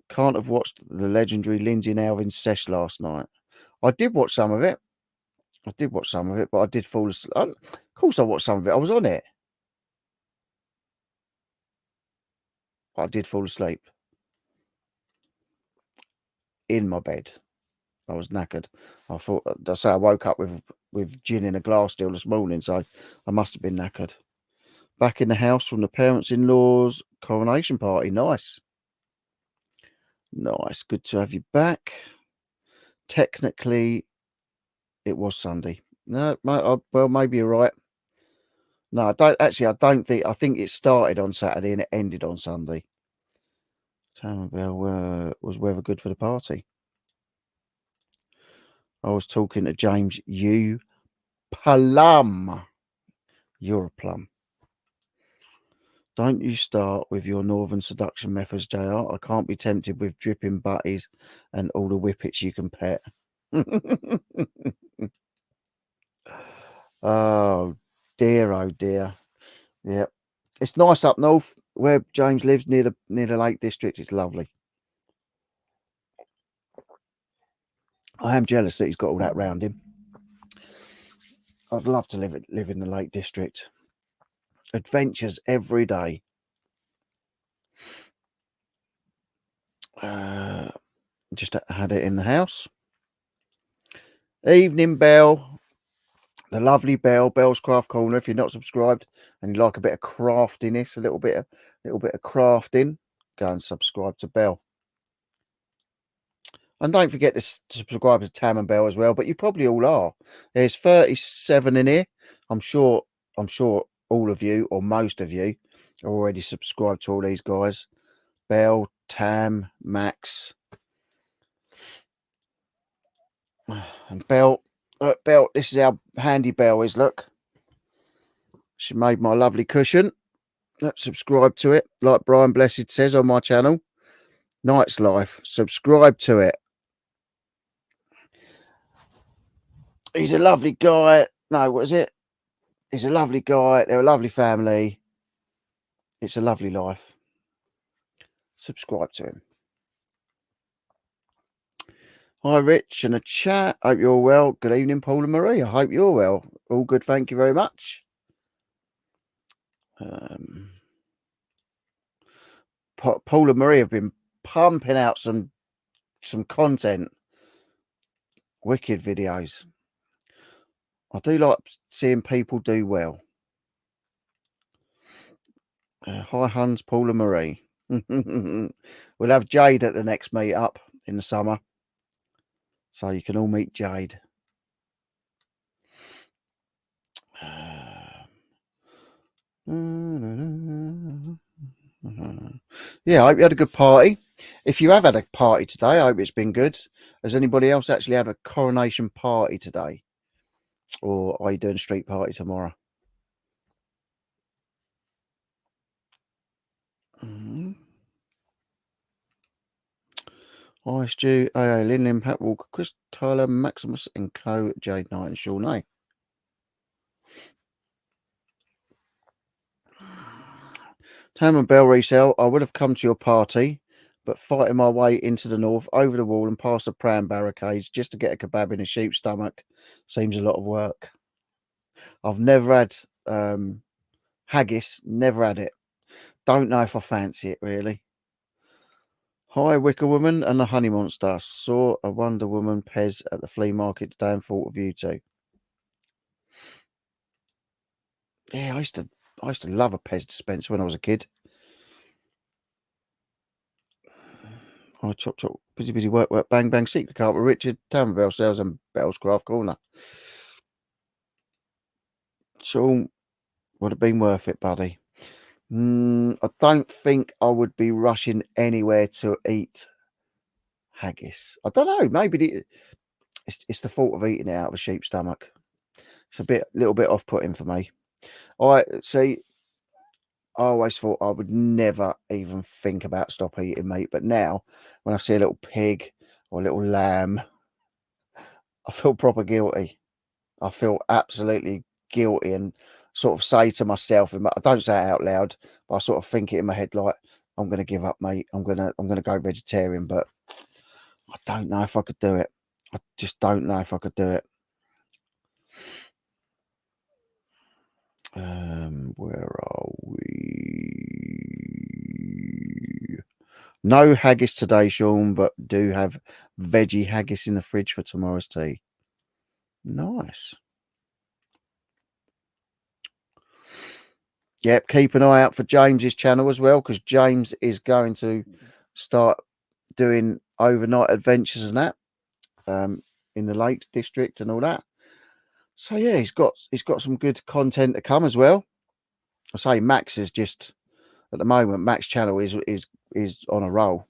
Can't have watched the legendary Lindsay and Alvin sesh last night. I did watch some of it. But I did fall asleep. Of course, I watched some of it. I was on it. But I did fall asleep in my bed. I was knackered. I thought, I woke up with gin in a glass still this morning, so I must have been knackered. Back in the house from the parents-in-law's coronation party. Nice. Nice. Good to have you back. Technically, it was Sunday. No, well, maybe you're right. No, I don't. Actually, I don't think. I think it started on Saturday and it ended on Sunday. Tower Bell was weather good for the party. I was talking to James. You plum. You're a plum. Don't you start with your northern seduction methods, JR. I can't be tempted with dripping butties and all the whippets you can pet. Oh dear, oh dear. Yeah. It's nice up north where James lives, near the Lake District. It's lovely. I am jealous that he's got all that round him. I'd love to live in the Lake District. Adventures every day. Just had it in the house. Evening Bell. The lovely Bell's Craft Corner. If you're not subscribed and you like a bit of craftiness, a little bit of crafting, go and subscribe to Bell. And don't forget to subscribe to Tam and Bell as well. But you probably all are. There's 37 in here. I'm sure all of you, or most of you, are already subscribed to all these guys. Bell, Tam, Max, and Bell. Look, Bell. This is how handy Bell is. Look, she made my lovely cushion. Subscribe to it, like Brian Blessed says on my channel. Night's Life. Subscribe to it. He's a lovely guy. No, what is it? He's a lovely guy. They're a lovely family. It's a lovely life. Subscribe to him. Hi, Rich, in the chat. Hope you're well. Good evening, Paul and Marie. I hope you're well. All good. Thank you very much. Paul and Marie have been pumping out some content. Wicked videos. I do like seeing people do well. Hi, Hans, Paul and Marie. We'll have Jade at the next meet up in the summer, so you can all meet Jade. Yeah, I hope you had a good party. If you have had a party today, I hope it's been good. Has anybody else actually had a coronation party today? Or are you doing a street party tomorrow? Hi, Stu, AA, Lynn, Impact Walker, Chris Tyler, Maximus, and Co. Jade Knight, and Sean A. Tam and Bell resale. I would have come to your party, but fighting my way into the north, over the wall, and past the pram barricades just to get a kebab in a sheep's stomach seems a lot of work. I've never had haggis, never had it. Don't know if I fancy it really. Hi, Wicker Woman and the Honey Monster. Saw a Wonder Woman Pez at the flea market today and thought of you too. Yeah, I used to love a Pez dispenser when I was a kid. I chop chop, busy work, bang bang, secret card with Richard, Town Bell Sales and Bell's Craft Corner. Sean, would have been worth it, buddy. I don't think I would be rushing anywhere to eat haggis. I don't know. Maybe it's the thought of eating it out of a sheep's stomach. It's a little bit off-putting for me. I see. I always thought I would never even think about stop eating meat, but now when I see a little pig or a little lamb, I feel proper guilty. I feel absolutely guilty and sort of say to myself, I don't say it out loud, but I sort of think it in my head like, I'm going to give up, mate. I'm going to go vegetarian, but I don't know if I could do it. I just don't know if I could do it. Where are we? No haggis today, Sean, but do have veggie haggis in the fridge for tomorrow's tea. Nice. Yep, keep an eye out for James's channel as well, because James is going to start doing overnight adventures and that in the Lake District and all that. So yeah, he's got some good content to come as well. I say Max is just at the moment. Max channel is on a roll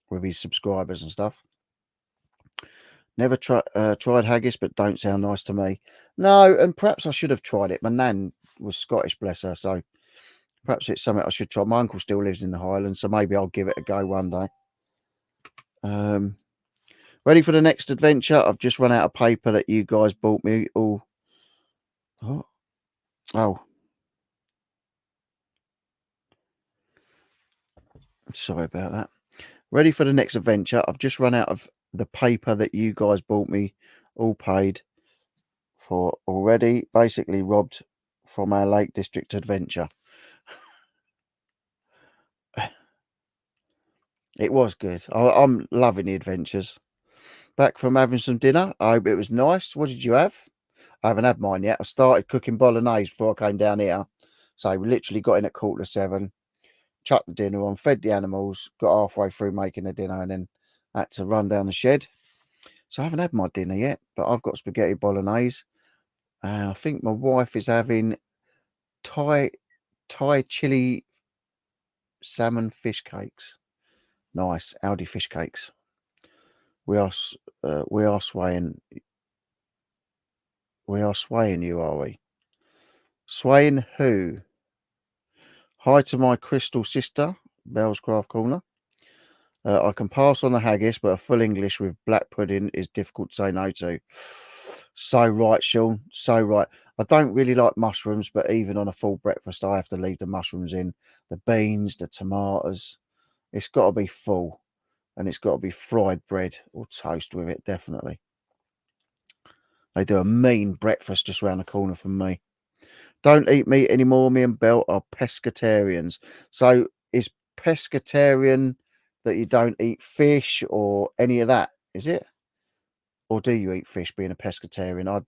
with his subscribers and stuff. Never tried haggis, but don't sound nice to me. No, and perhaps I should have tried it. My nan was Scottish, bless her, so perhaps it's something I should try. My uncle still lives in the Highlands, so maybe I'll give it a go one day. Ready for the next adventure? I've just run out of paper that you guys bought me. Oh, sorry about that. Ready for the next adventure? I've just run out of the paper that you guys bought me, all paid for already. Basically robbed from our Lake District adventure. It was good. I'm loving the adventures. Back from having some dinner. I hope it was nice. What did you have? I haven't had mine yet. I started cooking bolognese before I came down here. So we literally got in at 7:15, chucked the dinner on, fed the animals, got halfway through making the dinner, and then had to run down the shed. So I haven't had my dinner yet, but I've got spaghetti bolognese. And I think my wife is having Thai chili salmon fish cakes. Nice. Aldi fish cakes. We are swaying. We are swaying you, are we? Swaying who? Hi to my crystal sister, Bell's Craft Corner. I can pass on the haggis, but a full English with black pudding is difficult to say no to. So right, Sean. So right. I don't really like mushrooms, but even on a full breakfast, I have to leave the mushrooms in. The beans, the tomatoes. It's got to be full. And it's got to be fried bread or toast with it, definitely. They do a mean breakfast just round the corner from me. Don't eat meat anymore. Me and Belle are pescatarians. So is pescatarian that you don't eat fish or any of that, is it? Or do you eat fish being a pescatarian? I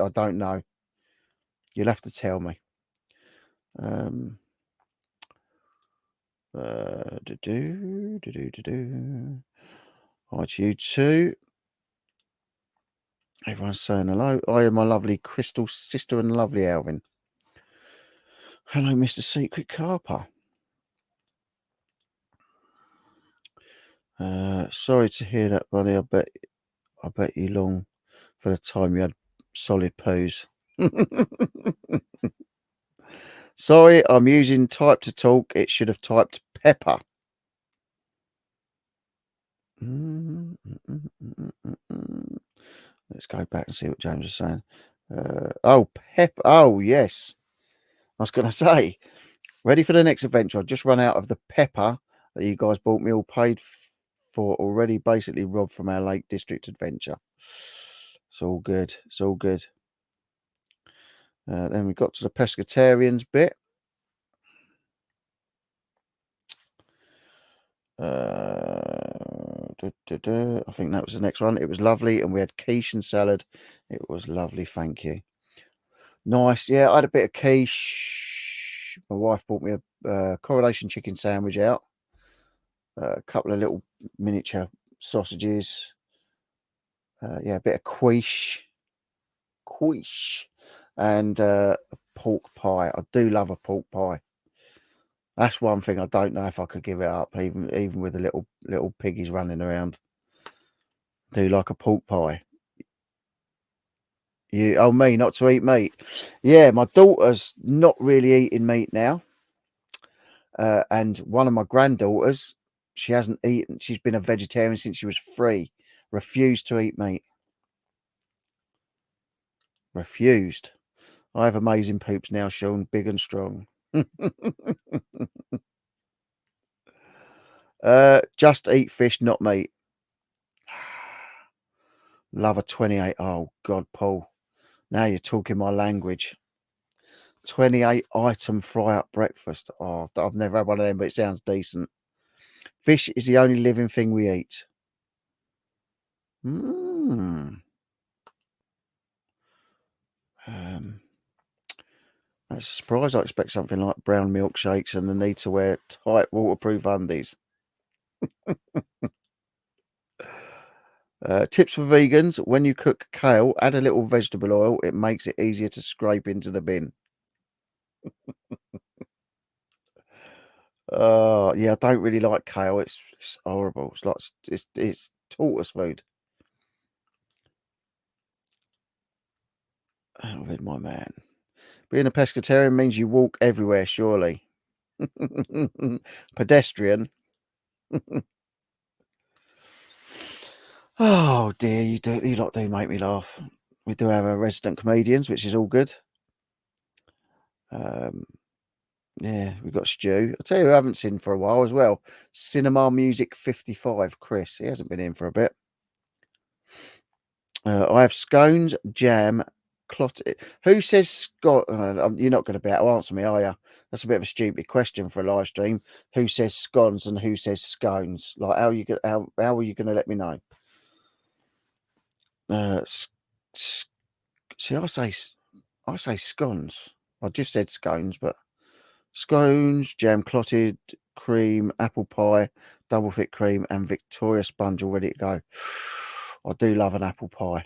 don't know. You'll have to tell me. Hi to you too. Everyone's saying hello. I am my lovely crystal sister and lovely Alvin. Hello, Mr. Secret Carper. Sorry to hear that, buddy. I bet you long for the time you had solid poos. Sorry, I'm using type to talk. It should have typed pepper. Let's go back and see what James is saying. Oh, pepper. Oh, yes. I was going to say, ready for the next adventure. I just run out of the pepper that you guys bought me, all paid for already, basically robbed from our Lake District adventure. It's all good. It's all good. Then we got to the pescatarians bit. I think that was the next one. It was lovely, and we had quiche and salad. It was lovely, thank you. Nice, yeah. I had a bit of quiche. My wife bought me a Coronation chicken sandwich out. A couple of little miniature sausages. Yeah, a bit of quiche, and a pork pie. I do love a pork pie. That's one thing I don't know if I could give it up, even with the little piggies running around. Do like a pork pie. Me not to eat meat. Yeah, my daughter's not really eating meat now. And one of my granddaughters, she hasn't eaten. She's been a vegetarian since she was 3. Refused to eat meat. Refused. I have amazing poops now, Sean, big and strong. Just eat fish, not meat. Love a 28. Oh God, Paul. Now you're talking my language. 28 item fry up breakfast. Oh, I've never had one of them, but it sounds decent. Fish is the only living thing we eat. That's a surprise. I expect something like brown milkshakes and the need to wear tight waterproof undies. Tips for vegans: when you cook kale, add a little vegetable oil. It makes it easier to scrape into the bin. Yeah, I don't really like kale. It's horrible. It's like it's tortoise food. With my man, being a pescatarian means you walk everywhere. Surely, pedestrian. Oh dear, you lot do make me laugh. We do have our resident comedians, which is all good. Yeah, we've got Stu. I'll tell you who I haven't seen for a while as well. Cinema Music 55, Chris. He hasn't been in for a bit. I have scones, jam, clotted. Who says scone? You're not going to be able to answer me, are you? That's a bit of a stupid question for a live stream. Who says scones and who says scones? Like, how are you going to let me know? See, I say scones. I just said scones, but scones, jam, clotted cream, apple pie, double thick cream, and Victoria sponge all ready to go. I do love an apple pie.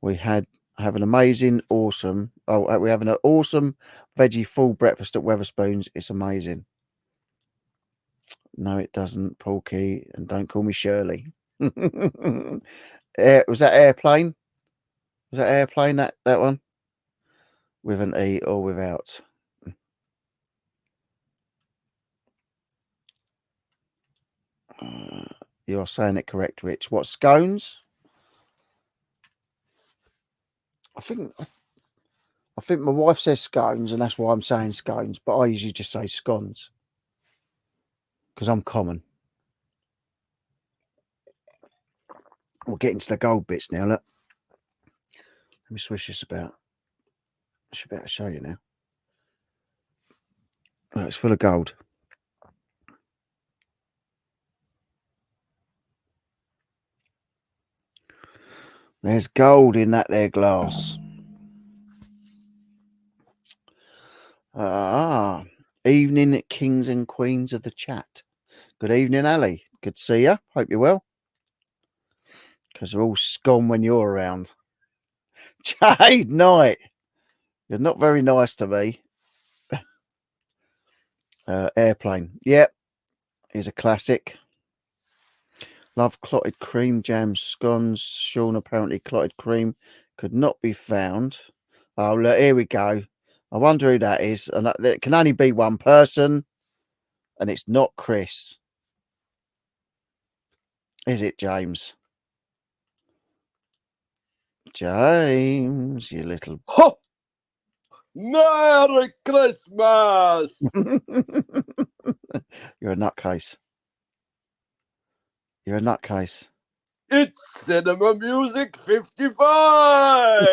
We have an amazing, awesome. We're having an awesome veggie full breakfast at Weatherspoons. It's amazing. No, it doesn't, Porky, and don't call me Shirley. Was that airplane? Was that airplane? That one with an E or without? You're saying it correct, Rich. What, scones? I think my wife says scones, and that's why I'm saying scones. But I usually just say scones because I'm common. We'll get into the gold bits now. Look, let me swish this about. I should be able to show you now. Oh, it's full of gold. There's gold in that there glass. Evening, kings and queens of the chat. Good evening, Ali. Good to see you. Hope you're well. Because they're all scone when you're around. Jade Knight. You're not very nice to me. Airplane. Yep. Is a classic. Love clotted cream jam scones. Sean, apparently clotted cream could not be found. Oh, look, here we go. I wonder who that is. And that can only be one person. And it's not Chris. Is it, James? James, you little... Ho! Merry Christmas! You're a nutcase. You're a nutcase. It's Cinema Music 55!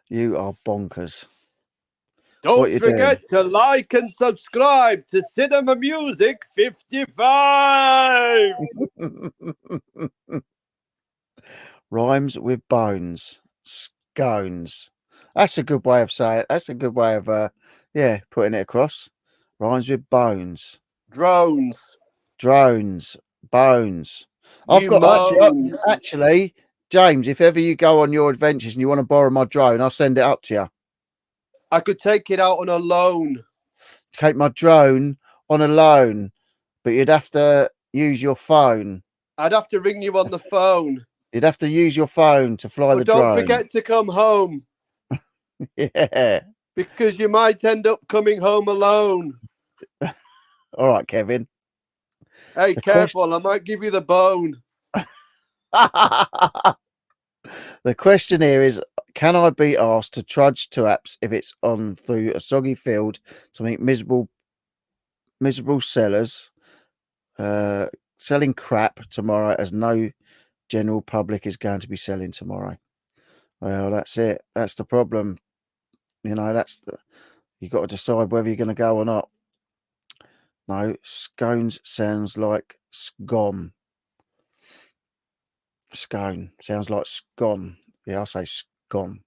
You are bonkers. Don't forget to like and subscribe to Cinema Music 55! Rhymes with bones. Scones. That's a good way of saying it. That's a good way of, putting it across. Rhymes with bones. Drones. Drones. Bones. You moans. Actually, James, if ever you go on your adventures and you want to borrow my drone, I'll send it up to you. I could take it out on a loan. Take my drone on a loan, but you'd have to use your phone. I'd have to ring you on the phone. You'd have to use your phone to fly the drone. Don't forget to come home. Yeah. Because you might end up coming home alone. All right, Kevin. Hey, careful. I might give you the bone. The question here is, can I be asked to trudge to apps if it's on through a soggy field to meet miserable sellers selling crap tomorrow, as no general public is going to be selling tomorrow? Well, that's it. That's the problem. You know, you've got to decide whether you're going to go or not. No, scones sounds like scone. Scone sounds like scone. Yeah, I'll say scone.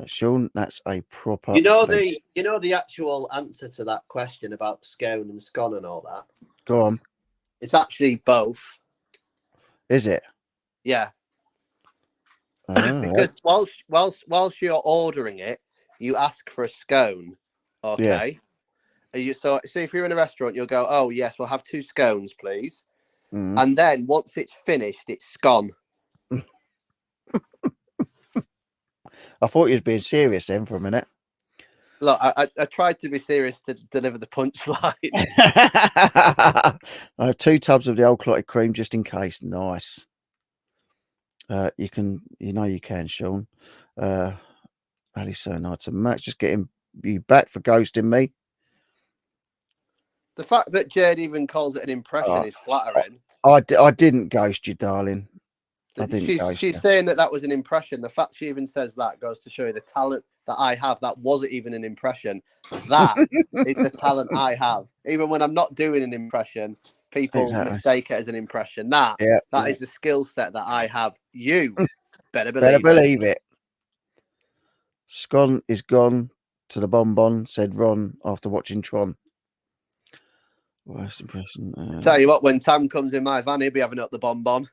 Sean, that's a proper. You know the actual answer to that question about scone and scone and all that. Go on. It's actually both. Is it? Yeah. Oh, because whilst you're ordering it, you ask for a scone. Okay. Yeah. So if you're in a restaurant, you'll go, "Oh yes, we'll have 2 scones, please." Mm. And then once it's finished, it's scone. I thought you was being serious then for a minute. Look, I tried to be serious to deliver the punchline. I have 2 tubs of the old clotted cream just in case. Nice. You can, Sean. Ali so nice to Max, just getting you back for ghosting me. The fact that Jade even calls it an impression is flattering. I didn't ghost you, darling. She's saying that was an impression. The fact she even says that goes to show you the talent that I have. That wasn't even an impression. That is the talent I have. Even when I'm not doing an impression, people mistake it as an impression. That is the skill set that I have. You better believe it. Scone is gone to the bonbon, said Ron after watching Tron. Worst impression. Tell you what, when Tam comes in my van, he'll be having up the bonbon.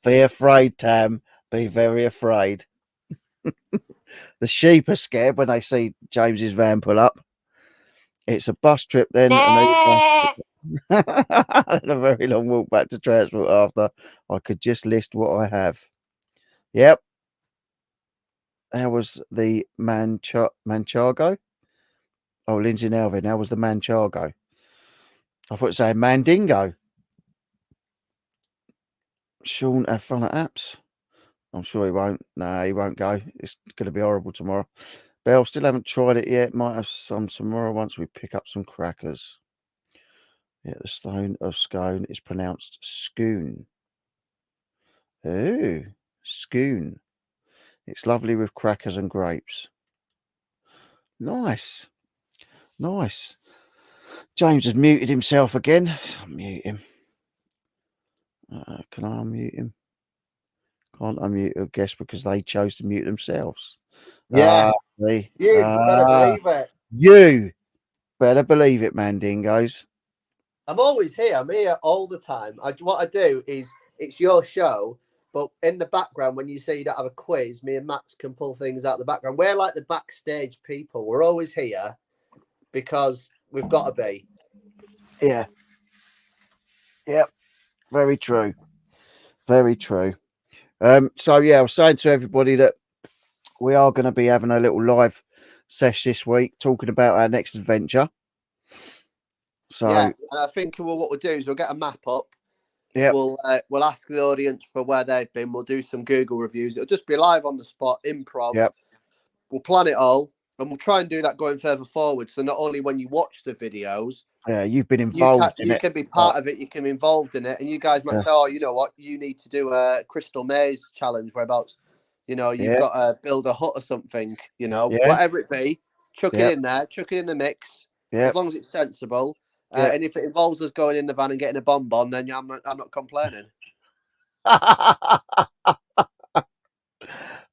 Be afraid, Tam. Be very afraid. The sheep are scared when they see James's van pull up. It's a bus trip then, and a very long walk back to transport after. I could just list what I have. Yep. How was the Manchago? Oh, Lindsay and Alvin. How was the Manchago? I thought it was saying Mandingo. Sean, have fun at apps. I'm sure he won't. No, he won't go. It's going to be horrible tomorrow. Belle, still haven't tried it yet. Might have some tomorrow once we pick up some crackers. Yeah, the stone of scone is pronounced scoon. Oh, scoon. It's lovely with crackers and grapes. Nice. Nice. James has muted himself again. I'll mute him. Can I unmute him? Can't unmute a guest because they chose to mute themselves. Yeah. You better believe it. You better believe it, Mandingos. I'm always here. I'm here all the time. What I do is, it's your show, but in the background, when you say you don't have a quiz, me and Max can pull things out the background. We're like the backstage people. We're always here because we've got to be. Yeah. Yep. Very true. Very true. So yeah, I was saying to everybody that we are going to be having a little live sesh this week talking about our next adventure. So yeah, and I think what we'll do is we'll get a map up. yeah, We'll ask the audience for where they've been. We'll do some Google reviews. It'll just be live on the spot, improv. yeah, We'll plan it all, and we'll try and do that going further forward. So not only when you watch the videos, yeah. You've been involved in you it. can be part of it. You can be involved in it, and you guys might say, "Oh, you know what? You need to do a crystal maze challenge, whereabouts, you've Yeah, got to build a hut or something. yeah, Whatever it be, chuck it yeah, in there, chuck it in the mix, yeah, as long as it's sensible. yeah. And if it involves us going in the van and getting a bonbon, then I'm not complaining."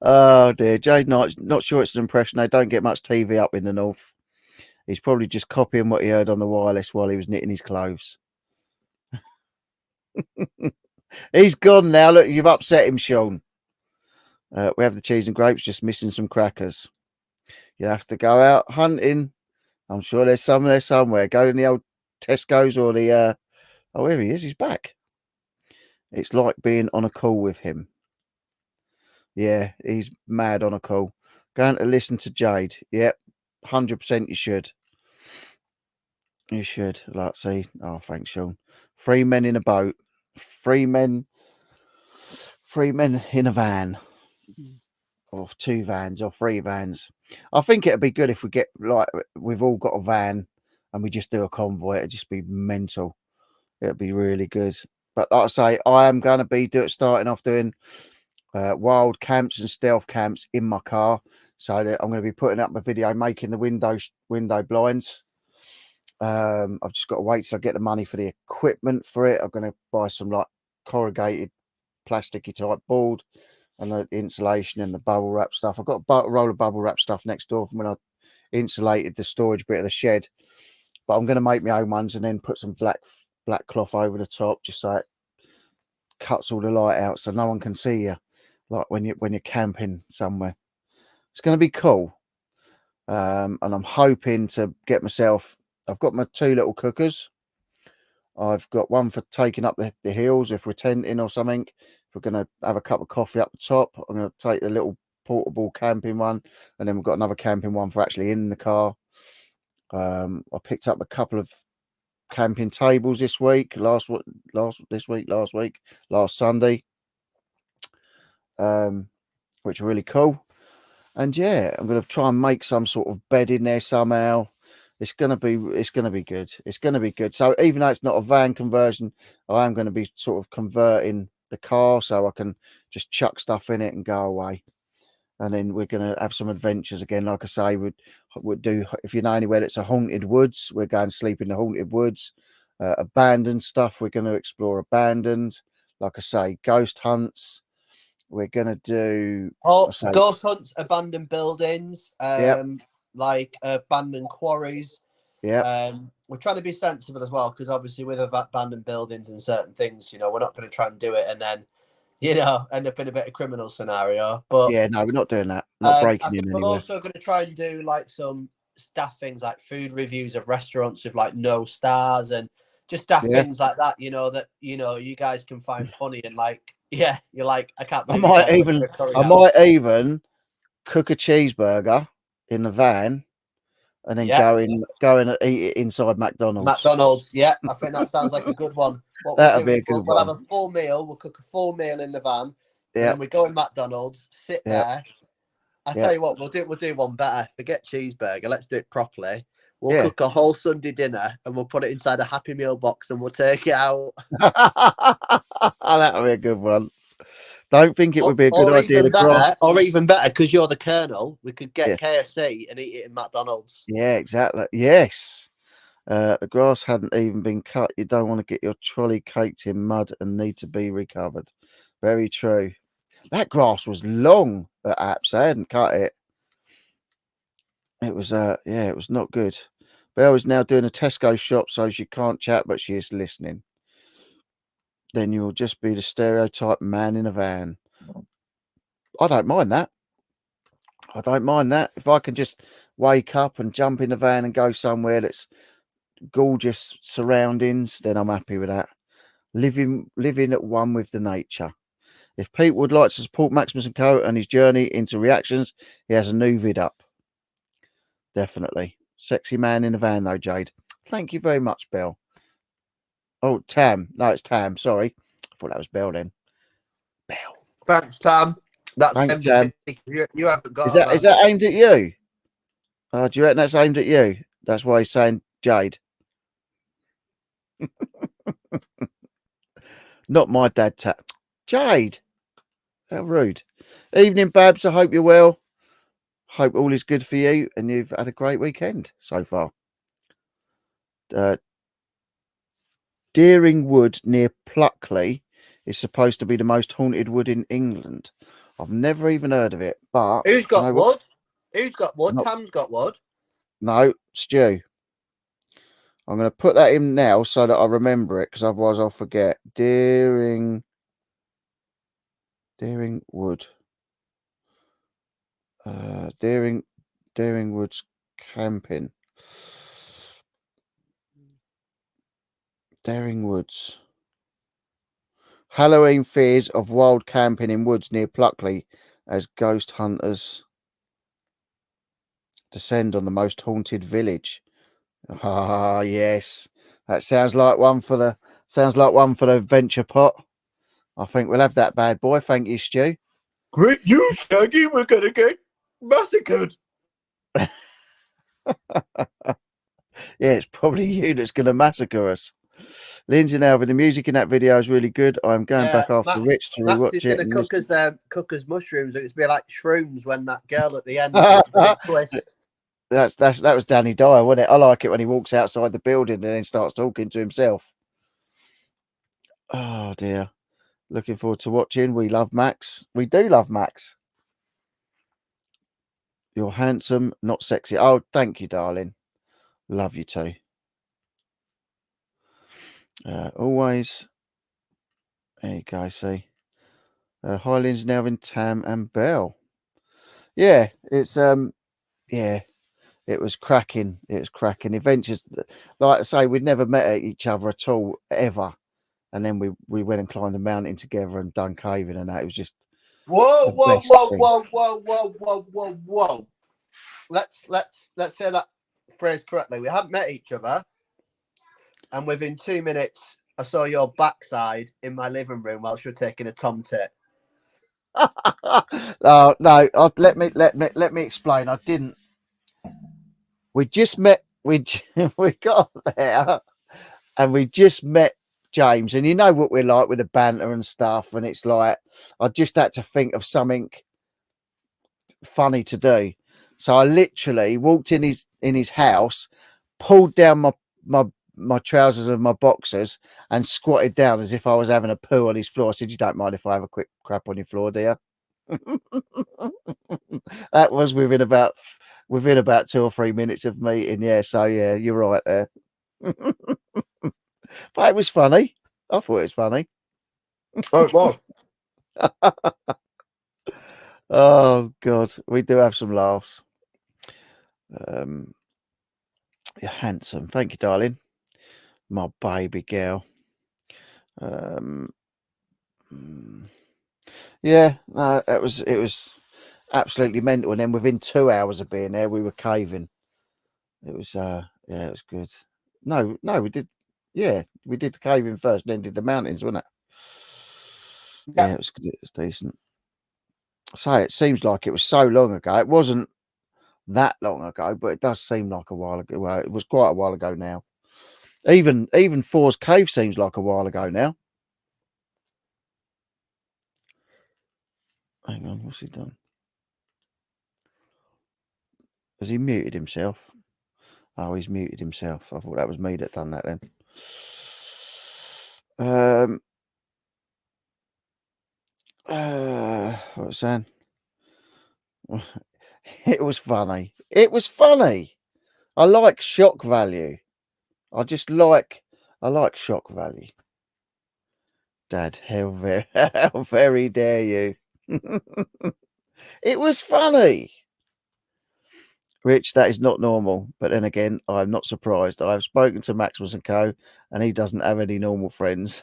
Oh dear, Jade not sure it's an impression. They don't get much TV up in the north. He's probably just copying what he heard on the wireless while he was knitting his clothes. He's gone now. Look, you've upset him, Sean. We have the cheese and grapes, just missing some crackers. You have to go out hunting. I'm sure there's some there somewhere. Go in the old Tesco's or the. Oh, here he is. He's back. It's like being on a call with him. Yeah, he's mad on a call. Going to listen to Jade. Yep, 100% you should. You should. Like, see. Oh, thanks, Sean. 3 men in a boat. 3 men. 3 men in a van. Or 2 vans or 3 vans. I think it'd be good if we get like we've all got a van and we just do a convoy. It'd just be mental. It'd be really good. But like I say, I am going to be starting off doing wild camps and stealth camps in my car. So that I'm going to be putting up a video making the window blinds. I've just got to wait till I get the money for the equipment for it. I'm going to buy some like corrugated plasticky type board and the insulation and the bubble wrap stuff. I've got a roll of bubble wrap stuff next door from when I insulated the storage bit of the shed. But I'm going to make my own ones and then put some black cloth over the top just so it cuts all the light out so no one can see you, like when you're camping somewhere. It's going to be cool. And I'm hoping to get myself. I've got my 2 little cookers. I've got one for taking up the hills if we're tenting or something. If we're going to have a cup of coffee up the top, I'm going to take the little portable camping one, and then we've got another camping one for actually in the car. I picked up a couple of camping tables this week, last Sunday, which are really cool. And yeah, I'm going to try and make some sort of bed in there somehow. It's going to be good. It's going to be good. So even though it's not a van conversion, I am going to be sort of converting the car so I can just chuck stuff in it and go away. And then we're going to have some adventures again. Like I say, we'd do, if you know anywhere that's a haunted woods, we're going to sleep in the haunted woods. Abandoned stuff, we're going to explore abandoned. Like I say, ghost hunts. We're going to do ghost hunts, abandoned buildings, yeah, like abandoned quarries. yeah. We're trying to be sensible as well, because obviously with abandoned buildings and certain things, we're not going to try and do it and then, end up in a bit of criminal scenario. But Yeah, no, we're not doing that. Not I breaking think in we're anywhere. also going to try and do like some staff things, like food reviews of restaurants with like no stars and just daft things like that. That you guys can find funny and like, yeah, you're like, I can't I believe you guys went for a might even cook a cheeseburger in the van and then go in and eat it inside McDonald's. Yeah, I think that sounds like a good one. What we'll That'd do be is a good we'll have one. a full meal. We'll cook a full meal in the van, and Yeah, then we go in McDonald's, sit yeah, there. I yeah, tell you what, we'll do one better. Forget cheeseburger. Let's do it properly. We'll yeah. cook a whole Sunday dinner and we'll put it inside a Happy Meal box and we'll take it out. That'd be a good one. Don't think it would be a good idea to grass. Or even better, because you're the colonel, we could get Yeah, KFC and eat it in McDonald's. yeah, exactly. Yes. The grass hadn't even been cut. You don't want to get your trolley caked in mud and need to be recovered. Very true. That grass was long at Apps. They hadn't cut it. It was it was not good. Belle is now doing a Tesco shop, so she can't chat, but she is listening. Then you'll just be the stereotype man in a van. I don't mind that. I don't mind that. If I can just wake up and jump in the van and go somewhere that's gorgeous surroundings, then I'm happy with that. Living at one with the nature. If people would like to support Maximus & Co. and his journey into reactions, he has a new vid up. Definitely. Sexy man in a van, though, Jade. Thank you very much, Belle. Oh, Tam. No, it's Tam. Sorry. I thought that was Belle then. Belle. Thanks, Tam. That's Thanks, Tam. You haven't got Is that aimed at you? Do you reckon that's aimed at you? That's why he's saying Jade. Not my dad, Jade. How rude. Evening, Babs. I hope you're well. Hope all is good for you and you've had a great weekend so far. Deering Wood near Pluckley is supposed to be the most haunted wood in England. I've never even heard of it, but... Who's got wood? Who's got wood? Tam's got wood. No, Stu. I'm going to put that in now so that I remember it, because otherwise I'll forget. Deering Wood. Deering Woods camping. Deering Woods. Halloween fears of wild camping in woods near Pluckley as ghost hunters descend on the most haunted village. Ah, yes. That sounds like one for the adventure pot. I think we'll have that bad boy. Thank you, Stu. Great news, Shaggy. We're gonna get massacred. Yeah, it's probably you that's going to massacre us. Lindsay now, with the music in that video is really good. I'm going back after Rich to rewatch it. He's going to cook us mushrooms. It's be like shrooms when that girl at the end the twist. That was Danny Dyer, wasn't it? I like it when he walks outside the building and then starts talking to himself. Oh dear. Looking forward to watching. We love Max. We do love Max. You're handsome, not sexy. Oh, thank you, darling. Love you too. Always. There you go, see. Highlands now in Tam and Bell. Yeah, it's yeah, it was cracking. It was cracking. Adventures, like I say, we'd never met each other at all, ever. And then we went and climbed a mountain together and done caving and that. It was just whoa. Let's say that phrase correctly. We hadn't met each other, and within 2 minutes, I saw your backside in my living room whilst you were taking a tom tit. Oh no! Let me explain. I didn't. We just met. We got there, and we just met James. And you know what we're like with the banter and stuff. And it's like I just had to think of something funny to do. So I literally walked in his house, pulled down my trousers and my boxers, and squatted down as if I was having a poo on his floor. I said, "You don't mind if I have a quick crap on your floor, do you?" That was within about 2 or 3 minutes of meeting. Yeah, so yeah, you're right there. But it was funny. I thought it was funny. Oh, it was. Oh God, we do have some laughs. You're handsome. Thank you, darling. My baby girl. Yeah, no, it was absolutely mental. And then within 2 hours of being there, we were caving. It was yeah, it was good. No, we did. Yeah, we did the caving first, then did the mountains, wasn't it? Yeah, it was good. It was decent. So it seems like it was so long ago. It wasn't that long ago, but it does seem like a while ago. Well, it was quite a while ago now. Even Four's Cave seems like a while ago now. Hang on, what's he done? Has he muted himself? Oh, he's muted himself. I thought that was me that done that then. What was saying? It was funny. It was funny. I like shock value. I like shock value. Dad, how very dare you? It was funny. Rich, that is not normal. But then again, I'm not surprised. I've spoken to Maximus & Co. and he doesn't have any normal friends.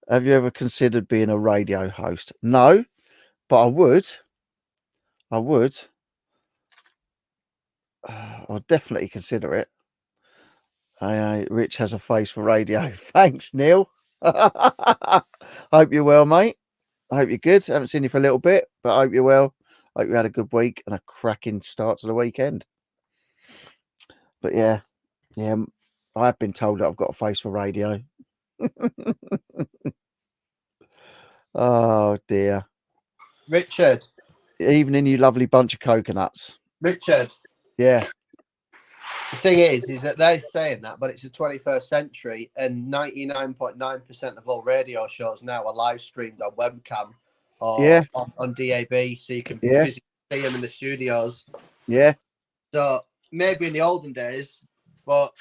Have you ever considered being a radio host? No, but I would. I would. I'd definitely consider it. Rich has a face for radio. Thanks, Neil. Hope you're well, mate. I hope you're good. Haven't seen you for a little bit, but I hope you're well. Hope you had a good week and a cracking start to the weekend. But yeah, I have been told that I've got a face for radio. Oh dear. Richard. Evening, you lovely bunch of coconuts. Richard. Yeah. The thing is that they're saying that, but it's the 21st century, and 99.9% of all radio shows now are live streamed on webcam or on DAB, so you can physically see them in the studios. Yeah. So maybe in the olden days, but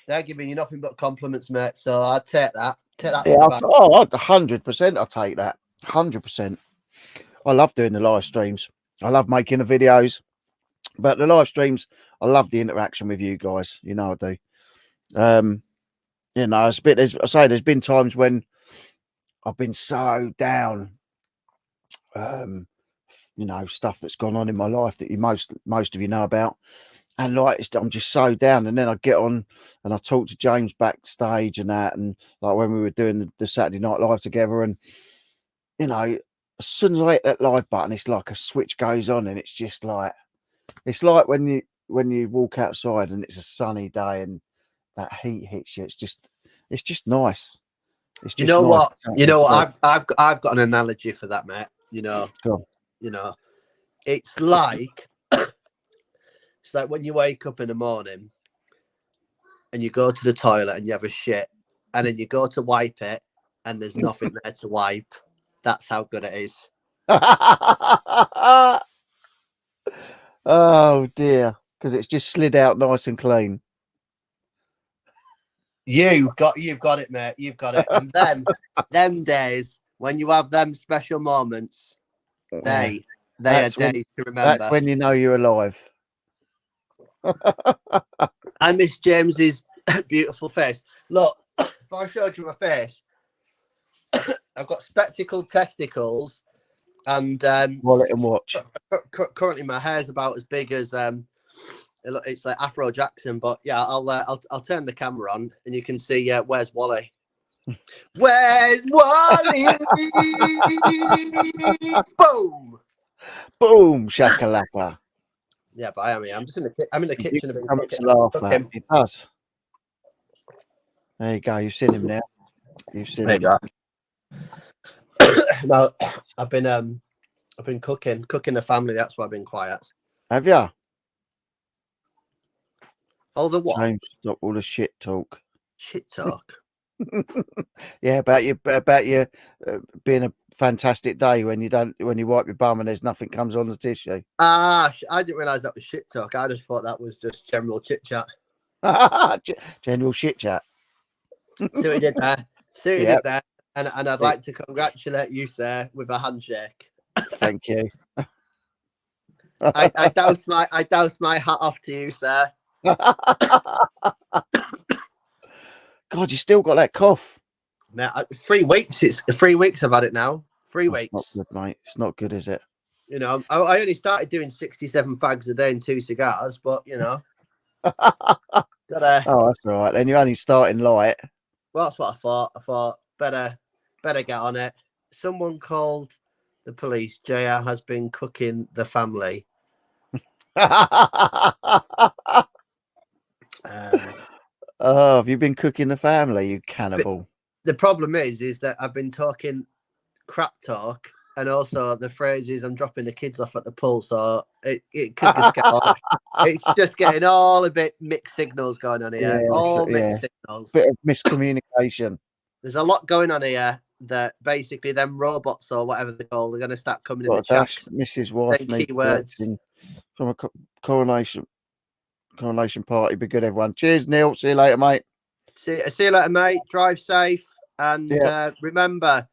they're giving you nothing but compliments, mate. So I'd take that. Take that. Yeah. 100%. I'll take that. 100%. I love doing the live streams. I love making the videos. But the live streams, I love the interaction with you guys. You know I do. There's been times when I've been so down. Stuff that's gone on in my life that most of you know about. And I'm just so down. And then I get on and I talk to James backstage and that. And like when we were doing the Saturday Night Live together, and as soon as I hit that live button, it's like a switch goes on, and it's just like, it's like when you walk outside and it's a sunny day and that heat hits you. It's just nice. It's just what? I've got an analogy for that, mate. It's like when you wake up in the morning and you go to the toilet and you have a shit, and then you go to wipe it and there's nothing there to wipe. That's how good it is. Oh dear, because it's just slid out nice and clean. You've got it, mate. You've got it. And then them days when you have them special moments, they are days to remember. That's when you know you're alive. I miss James's beautiful face. Look, if I showed you my face, I've got spectacled testicles, and wallet and watch. Currently, my hair's about as big as it's like Afro Jackson. But yeah, I'll turn the camera on, and you can see where's Wally. Where's Wally? Boom, boom, shakalaka. Yeah, but I'm just in the kitchen. Something to laugh at. It does. There you go. You've seen him now. You've seen him. No, I've been cooking the family. That's why I've been quiet. Have you? Oh, the what? James, stop all the shit talk. Shit talk. Yeah, about you being a fantastic day when you wipe your bum and there's nothing comes on the tissue. I didn't realise that was shit talk. I just thought that was just general chit chat. General shit chat. See what you did there. Did there. And I'd like to congratulate you, sir, with a handshake. Thank you. I doused my hat off to you, sir. God, you still got that cough. Mate, 3 weeks. It's 3 weeks I've had it now. 3 weeks. It's not good, mate. It's not good, is it? I only started doing 67 fags a day and 2 cigars, but Oh, that's all right. Then you're only starting light. Well, that's what I thought. I thought better get on it. Someone called the police. JR has been cooking the family. Oh, have you been cooking the family, you cannibal? The problem is that I've been talking crap talk, and also the phrase is I'm dropping the kids off at the pool, so it could just get on. It's just getting all a bit mixed signals going on here. Mixed signals. Bit of miscommunication. There's a lot going on here that basically them robots or whatever they're called are going to start coming in the chat. Mrs. Wife keywords from a coronation party. Be good, everyone. Cheers, Neil. See you later, mate. See you later, mate. Drive safe, and remember,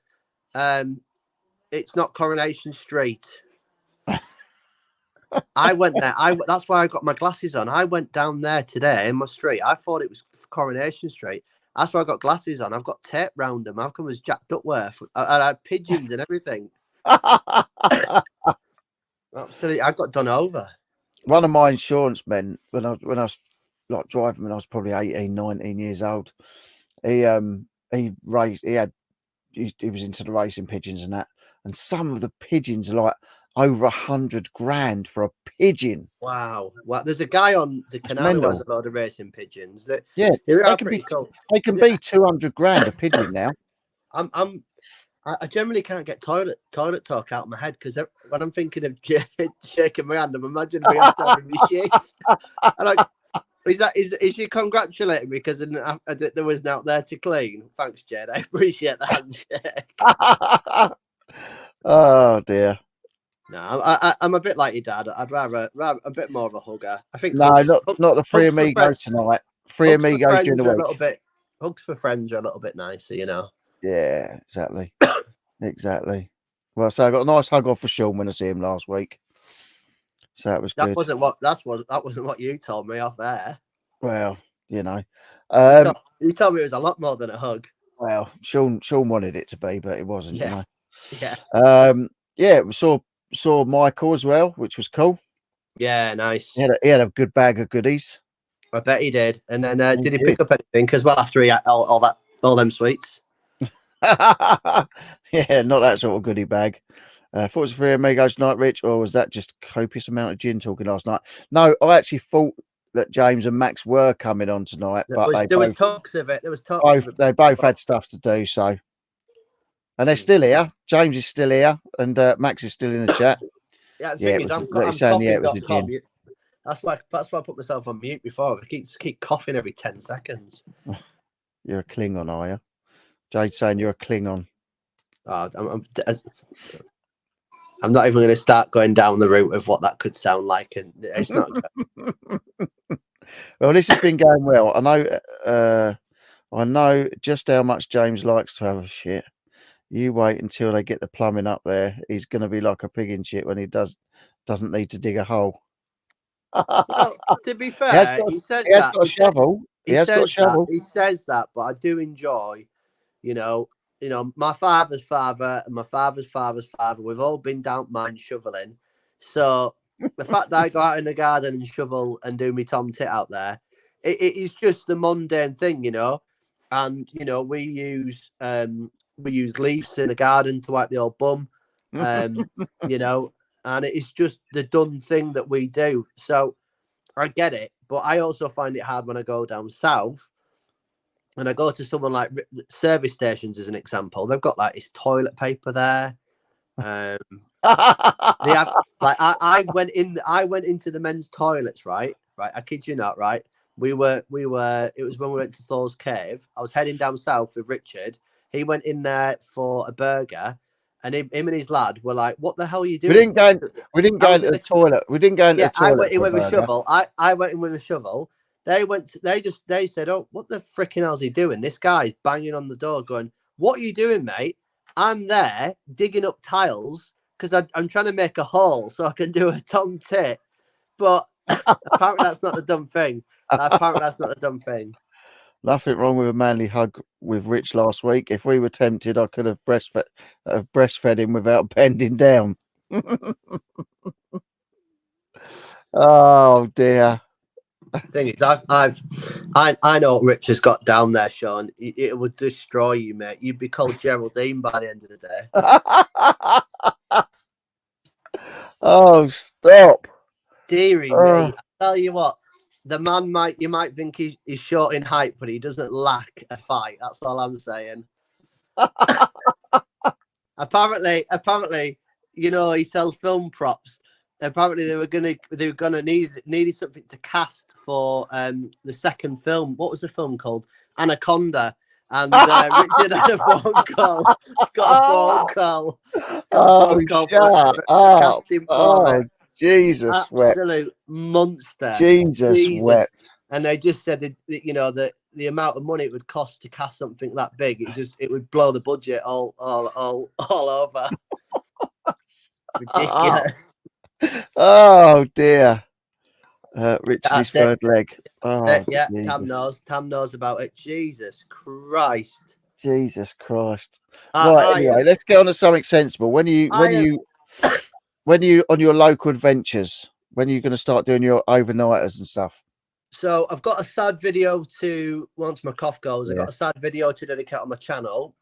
it's not Coronation Street. I went there. That's why I got my glasses on. I went down there today in my street. I thought it was Coronation Street. That's why I got glasses on. I've got tape round them. How come it's Jack Duckworth? I had pigeons and everything. Absolutely, I got done over. One of my insurance men, when I was like driving when I was probably 18, 19 years old, he was into the racing pigeons and that, and some of the pigeons are like over $100,000 for a pigeon. Wow. Well, there's a guy on the canal who has a load of racing pigeons. They can be cool. They can be $200,000 a pigeon now. I generally can't get toilet talk out of my head because when I'm thinking of shaking my hand, I'm imagining me after having my shit. Is she congratulating me because there was an out there to clean? Thanks, Jed. I appreciate the handshake. Oh dear. No, I'm a bit like your dad. I'd rather a bit more of a hugger. I think not the three amigos tonight. Three amigos during the week. A little bit, hugs for friends are a little bit nicer, you know. Yeah, exactly. Exactly. Well, so I got a nice hug off for Sean when I see him last week. So that was good. That wasn't what you told me off air. Well, you know. You told me it was a lot more than a hug. Well, Sean wanted it to be, but it wasn't, you know. Yeah. Yeah, we saw Michael as well, which was cool. Yeah, nice. He had a good bag of goodies. I bet he did. And then did he pick up anything as well after he had all them sweets? Yeah, not that sort of goodie bag. Thought it was Three Amigos tonight, Rich, or was that just copious amount of gin talking last night? No, I actually thought that James and Max were coming on tonight, but there was talks of it. They both had stuff to do, so. And they're still here. James is still here, and Max is still in the chat. I'm saying it was the gin. That's why I put myself on mute before. I keep coughing every 10 seconds. You're a Klingon, are you? Jade's saying you're a Klingon. Oh, I'm not even going to start going down the route of what that could sound like, and it's not. Well, this has been going well. I know just how much James likes to have a shit. You wait until they get the plumbing up there. He's going to be like a pig in shit when he doesn't need to dig a hole. Well, to be fair, he says that. He has got a shovel. He has got a shovel. He says that, but I do enjoy, you know, my father's father and my father's father's father. We've all been down mine shoveling. So the fact that I go out in the garden and shovel and do me tom tit out there, it is just the mundane thing, you know. And we use leaves in the garden to wipe the old bum, and it is just the done thing that we do. So I get it, but I also find it hard when I go down south and I go to someone like service stations as an example. They've got like this toilet paper there. They have I went into the men's toilets, right. I kid you not, right. We were. It was when we went to Thor's Cave. I was heading down south with Richard. He went in there for a burger, and him and his lad were like, "What the hell are you doing?" We didn't go into the toilet. We didn't go into the toilet. I went in with a shovel. I went in with a shovel. They said, "Oh, what the freaking hell's he doing?" This guy's banging on the door, going, "What are you doing, mate?" I'm there digging up tiles because I'm trying to make a hole so I can do a tom tit. But apparently that's not the dumb thing. Nothing wrong with a manly hug with Rich last week. If we were tempted, I could have breastfed him without bending down. Oh dear. Thing is, I know what Rich has got down there, Sean. It would destroy you, mate. You'd be called Geraldine by the end of the day. Oh, stop. Deary me. I tell you what, the man you might think he's short in height, but he doesn't lack a fight. That's all I'm saying. Apparently, he sells film props. Apparently, they were gonna needed something to cast for the second film. What was the film called? Anaconda. And Richard had a phone call. Got a phone call. Shut up! Oh, Jesus wept. Absolute monster. Jesus wept. And they just said that the amount of money it would cost to cast something that big, it would blow the budget all over. Ridiculous. Oh dear. Rich and his That's it. third leg. Oh, Yeah, Jesus. Tam knows about it. Jesus Christ. Jesus Christ. I, Right, I anyway, am. let's get on to something sensible. When I am. you on your local adventures, when are you going to start doing your overnighters and stuff? So I've got a sad video to once my cough goes. I've Yeah. got a sad video to dedicate on my channel.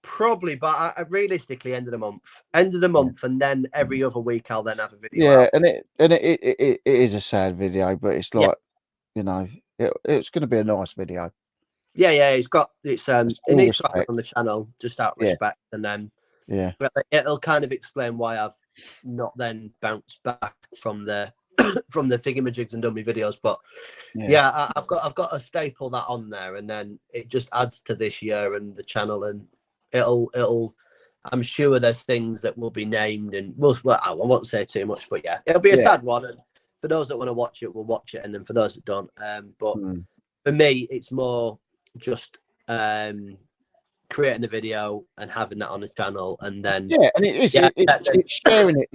Probably, but I realistically end of the month, and then every other week I'll then have a video. Yeah, out. and it is a sad video, but it's like it's going to be a nice video. Yeah, it needs to happen respect. on the channel just out of Yeah. respect, and then Yeah, but it'll kind of explain why I've not then bounced back from the from the thingamajigs and dummy videos. But yeah, I've got to staple that on there, and then it just adds to this year and the channel, and it'll. I'm sure there's things that will be named, and well, I won't say too much, but yeah, it'll be a sad one. And for those that want to watch it, will watch it, and then for those that don't, but for me, it's more just creating a video and having that on the channel, and then and it's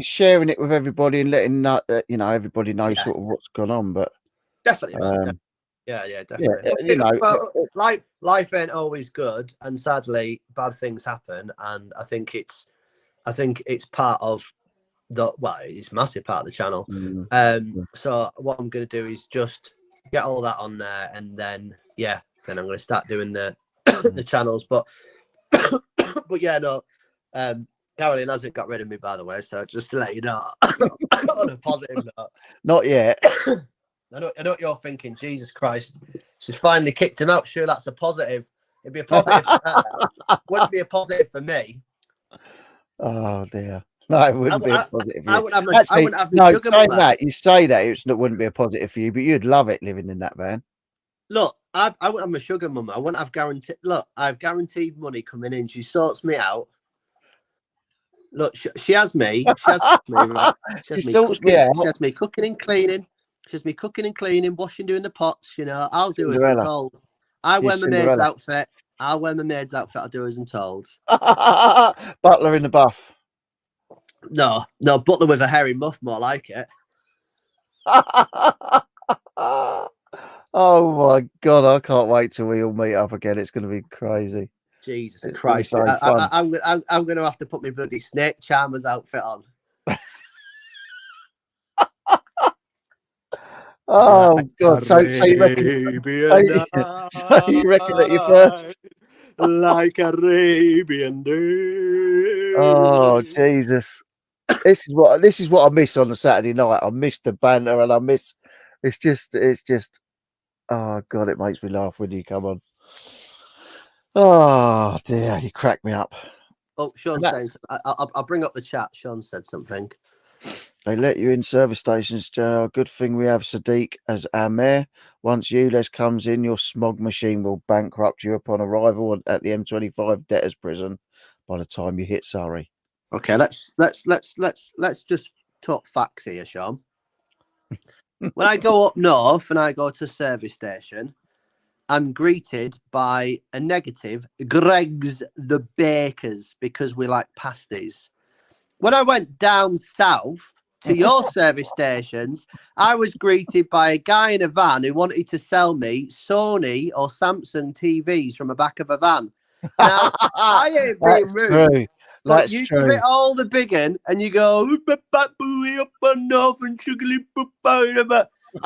sharing it with everybody and letting everybody know sort of what's gone on. But definitely, man. Yeah, definitely. Life ain't always good, and sadly, bad things happen. And I think it's part of it's a massive part of the channel. So what I'm going to do is just get all that on there, and then I'm going to start doing the the channels. But yeah, no, Caroline hasn't got rid of me, by the way. So just to let you know, on a positive note, not yet. I know what you're thinking. Jesus Christ, she's finally kicked him out. Sure, that's a positive. It'd be a positive for her. Wouldn't be a positive for me. Oh dear. No, it wouldn't be a positive for you. I wouldn't have my sugar saying mama. that, you say that it wouldn't be a positive for you, but you'd love it living in that van. Look, I wouldn't have my sugar mama. I wouldn't have guaranteed. Look, I have guaranteed money coming in. She sorts me out. Look, she has me. She has me. Right? She has me cooking and cleaning. She has me cooking and cleaning, washing, doing the pots. You know, I'll do as I'm told. I wear my maid's outfit. I'll wear my maid's outfit. I'll do as I'm told. Butler in the buff. No, butler with a hairy muff, more like it. Oh my God, I can't wait till we all meet up again. It's going to be crazy. Jesus Christ. I'm going to have to put my bloody Snake Charmers outfit on. Oh God! So you reckon that you're first? Like Arabian day. Oh Jesus! This is what I miss on a Saturday night. I miss the banter, and I miss. It's just. Oh God! It makes me laugh when you come on. Oh dear! You crack me up. Oh, Sean says. I'll bring up the chat. Sean said something. They let you in service stations, Joe. Good thing we have Sadiq as our mayor. Once ULEZ comes in, your smog machine will bankrupt you upon arrival at the M25 debtors prison by the time you hit Surrey. Okay, let's just talk facts here, Sean. When I go up north and I go to a service station, I'm greeted by a negative Greg's the Bakers because we like pasties. When I went down south to your service stations, I was greeted by a guy in a van who wanted to sell me Sony or Samsung TVs from the back of a van. Now, I ain't being rude, but you give it all the big one and you go, up north and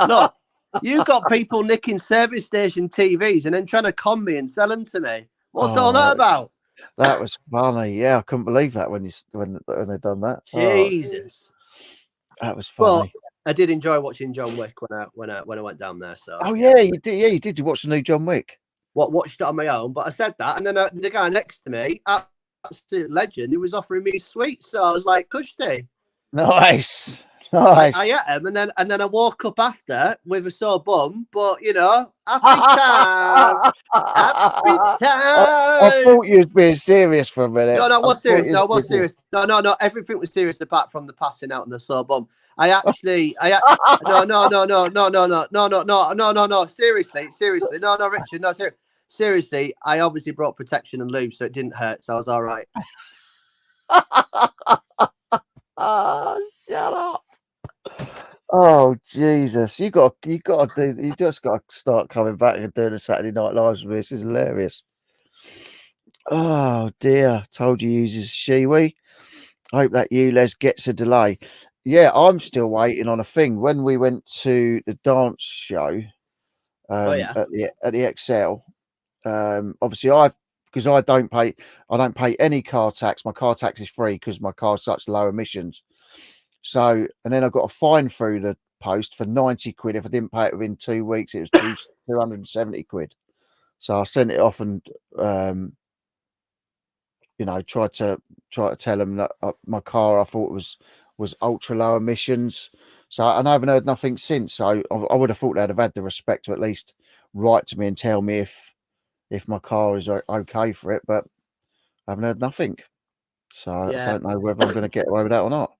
look, you got people nicking service station TVs and then trying to con me and sell them to me. What's all that about? That was funny. Yeah, I couldn't believe that when they done that. Jesus, that was funny. But I did enjoy watching John Wick when I went down there. So yeah, you did. Yeah, you did. You watched the new John Wick? Watched it on my own, but I said that, and then the guy next to me, absolute legend, he was offering me sweets. So I was like, "Kushti." Nice. I ate him, and then I woke up after with a sore bum, but happy time, happy time. I thought you was being serious for a minute. No, I was serious. No, everything was serious apart from the passing out and the sore bum. No. Seriously, no, Richard, no, seriously. I obviously brought protection and lube, so it didn't hurt, so I was all right. Shut up. Oh Jesus! You got to do. You just got to start coming back and doing the Saturday Night Lives with me. This is hilarious. Oh dear! Told you uses Shiwi. Hope that ULEZ gets a delay. Yeah, I'm still waiting on a thing. When we went to the dance show Oh yeah. at the XL, obviously because I don't pay any car tax. My car tax is free because my car's such low emissions. So, and then I got a fine through the post for 90 quid. If I didn't pay it within 2 weeks, it was 270 quid. So I sent it off and, tried to tell them that my car, I thought was ultra low emissions. So, and I haven't heard nothing since. So I would have thought they'd have had the respect to at least write to me and tell me if my car is okay for it, but I haven't heard nothing. So I Yeah. don't know whether I'm going to get away with that or not.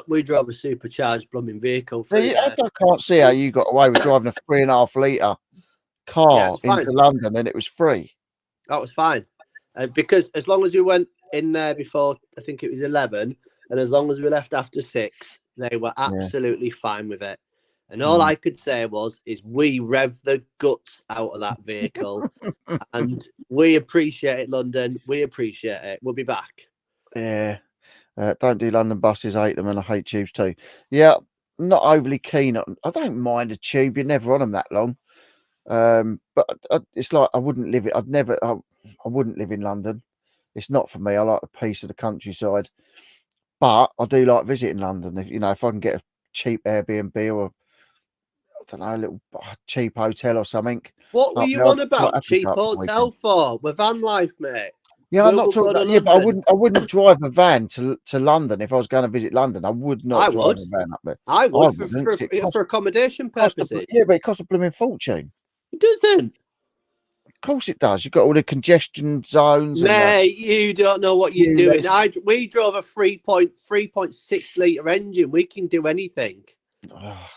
We drove a supercharged blooming vehicle for I can't see how you got away with driving a 3.5 litre car into London and it was free. That was fine. Because as long as we went in there before, I think it was 11, and as long as we left after 6, they were absolutely fine with it. And all I could say is we rev the guts out of that vehicle. And we appreciate it, London. We appreciate it. We'll be back. Yeah. Don't do London buses, hate them, and I hate tubes too. Yeah, not overly keen on. I don't mind a tube. You're never on them that long. But it's like I wouldn't live it. I wouldn't live in London. It's not for me. I like a piece of the countryside, but I do like visiting London. If I can get a cheap Airbnb or I don't know, a little cheap hotel or something. What were you on about? Cheap hotel for? We're van life, mate. Yeah, I'm not talking about. Yeah, but I wouldn't drive a van to London if I was going to visit London. I would not drive a van up there. I would for accommodation purposes. But it costs a blooming fortune. It doesn't. Of course it does. You've got all the congestion zones. Mate, you don't know what you're doing. We drove a 3.6 litre engine. We can do anything. Oh,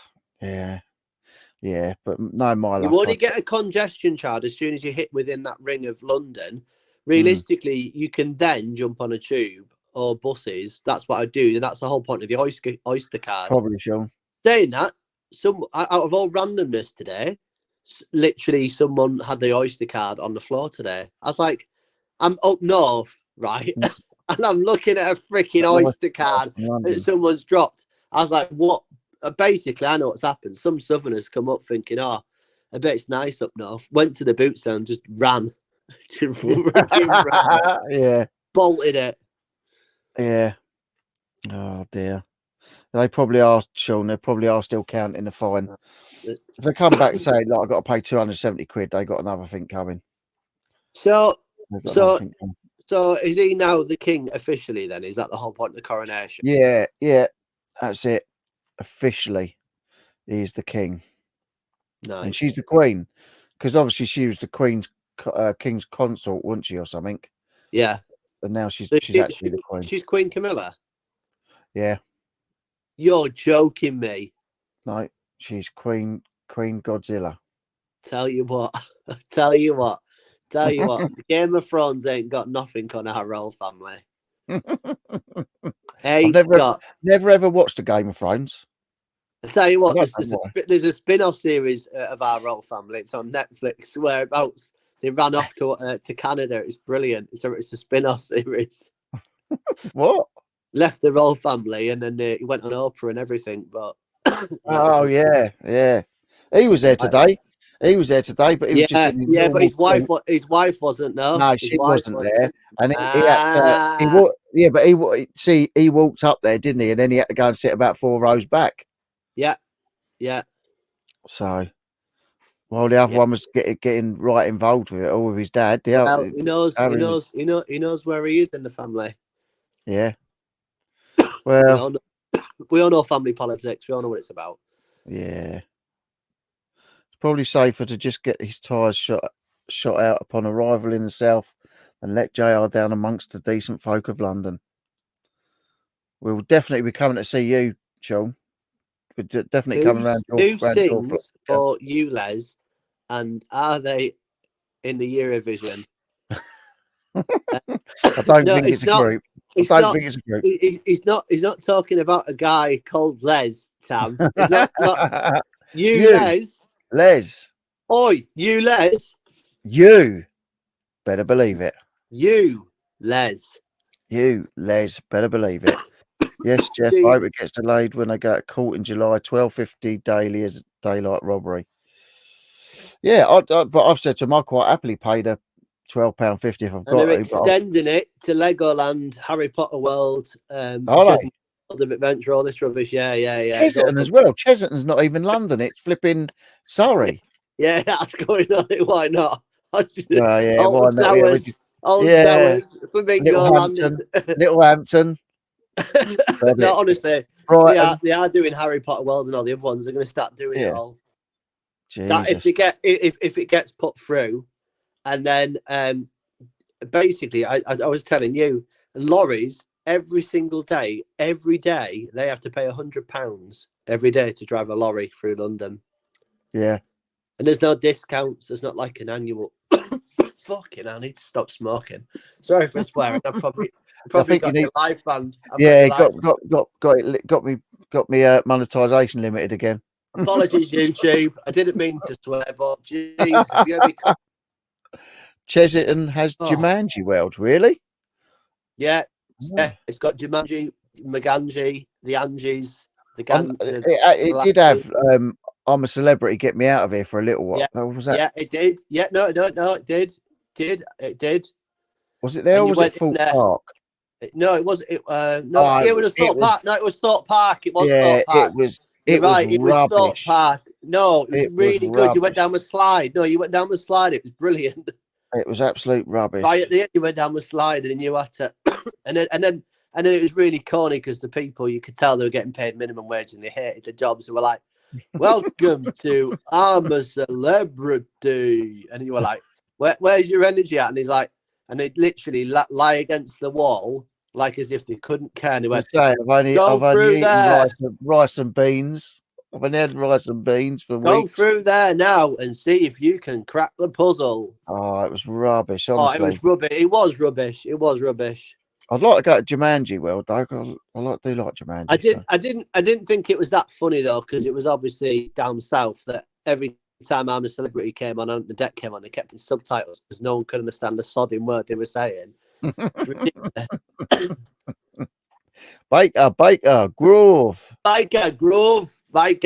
yeah, but no, my luck. You only get a congestion charge as soon as you hit within that ring of London. Realistically, you can then jump on a tube or buses. That's what I do, and that's the whole point of the Oyster card. Probably, Sean. Saying that, out of all randomness today, literally someone had the Oyster card on the floor today. I was like, I'm up north, right? And I'm looking at a freaking Oyster card that someone's dropped. I was like, what? Basically, I know what's happened. Some southerners come up thinking, oh, I bet it's nice up north. Went to the boot stand and just ran. Yeah. Bolted it. Yeah. Oh, dear. They probably are, Sean. They probably are still counting the fine. If they come back and say, look, I've got to pay 270 quid, they got another thing coming. So is he now the king officially then? Is that the whole point of the coronation? Yeah, that's it. Officially, he's the king. Nice. And she's the queen. Because obviously she was the king's consort, wasn't she, or something? Yeah. And now she's actually the queen. She's Queen Camilla? Yeah. You're joking me. No, she's Queen Godzilla. Tell you what. The Game of Thrones ain't got nothing on our royal family. I've never ever watched a Game of Thrones. I tell you what, there's a spin-off series of our royal family. It's on Netflix. Whereabouts they ran off to Canada. It's brilliant. It's a spin-off series. What? Left the royal family and then he went on Oprah and everything. But oh yeah. He was there today. But he was just but his wife wasn't. No, she wasn't there, and he walked up there, didn't he? And then he had to go and sit about 4 rows back. Yeah. So, while the other one was getting right involved with it all with his dad. He knows where he is in the family. Yeah. Well, we all know family politics. We all know what it's about. Yeah. Probably safer to just get his tyres shot out upon arrival in the south and let JR down amongst the decent folk of London. We'll definitely be coming to see you, Sean. We're definitely coming around. Who sings for you, Les? And are they in the Eurovision? I don't think it's a group. I don't think it's a group. He's not talking about a guy called Les Tam. It's not you, Les. Les. Oi, you, Les. You. Better believe it. You, Les. You, Les. Better believe it. Yes, Jeff. I hope it gets delayed when they go to court in July. 12.50 daily as daylight robbery. Yeah, but I've said to them, I quite happily pay the £12.50 if I've got they're to. extending it to Legoland, Harry Potter World, World of Adventure, all this rubbish. Yeah. Chesterton as well. Chesterton's not even London. It's flipping Surrey. Yeah, that's going on. Why not? Well, yeah, Old Sowers, Flamingo Land. Littlehampton. No, honestly, they are doing Harry Potter World and all the other ones. They're going to start doing it all. That if it gets put through, and then basically, I was telling you, lorries every single day, every day they have to pay £100 every day to drive a lorry through London. Yeah, and there's no discounts. There's not like an annual. Fucking, I need to stop smoking. Sorry for swearing. I probably got your live band. Got me monetization limited again. Apologies, YouTube. I didn't mean to swear, but jeez, have you ever... Chesterton has Jumanji World, really? Yeah, it's got Jumanji, Maganji, the Angies, it did have I'm a Celebrity, Get Me Out of Here for a little while. Yeah, was that? Yeah, it did. Yeah, no, it did. It did. Was it there or was it Thorpe Park? No, it wasn't. It was Thorpe Park. No, it was Thorpe Park. It was Thorpe Park. It was rubbish. Was Thorpe Park. No, it was really good. Rubbish. You went down the slide. No, you went down the slide. It was brilliant. It was absolute rubbish. Right at the end, you went down the slide and you had to, and then it was really corny because the people, you could tell they were getting paid minimum wage and they hated the jobs. They were like, "Welcome to I'm a Celebrity," and you were like, "Where's your energy at?" And he's like, and they'd literally lie against the wall like as if they couldn't care. And they went, I've only eaten rice and beans. I've only had rice and beans for weeks. Go through there now and see if you can crack the puzzle. Oh, it was rubbish, honestly. Oh, it was rubbish. It was rubbish. It was rubbish. I'd like to go to Jumanji World, though. I do like Jumanji. I didn't think it was that funny though, because it was obviously down south that every time I'm a Celebrity came on, the deck came on, they kept in subtitles because no one could understand the sodding word they were saying. Baker, Grove. Baker, Grove. Right,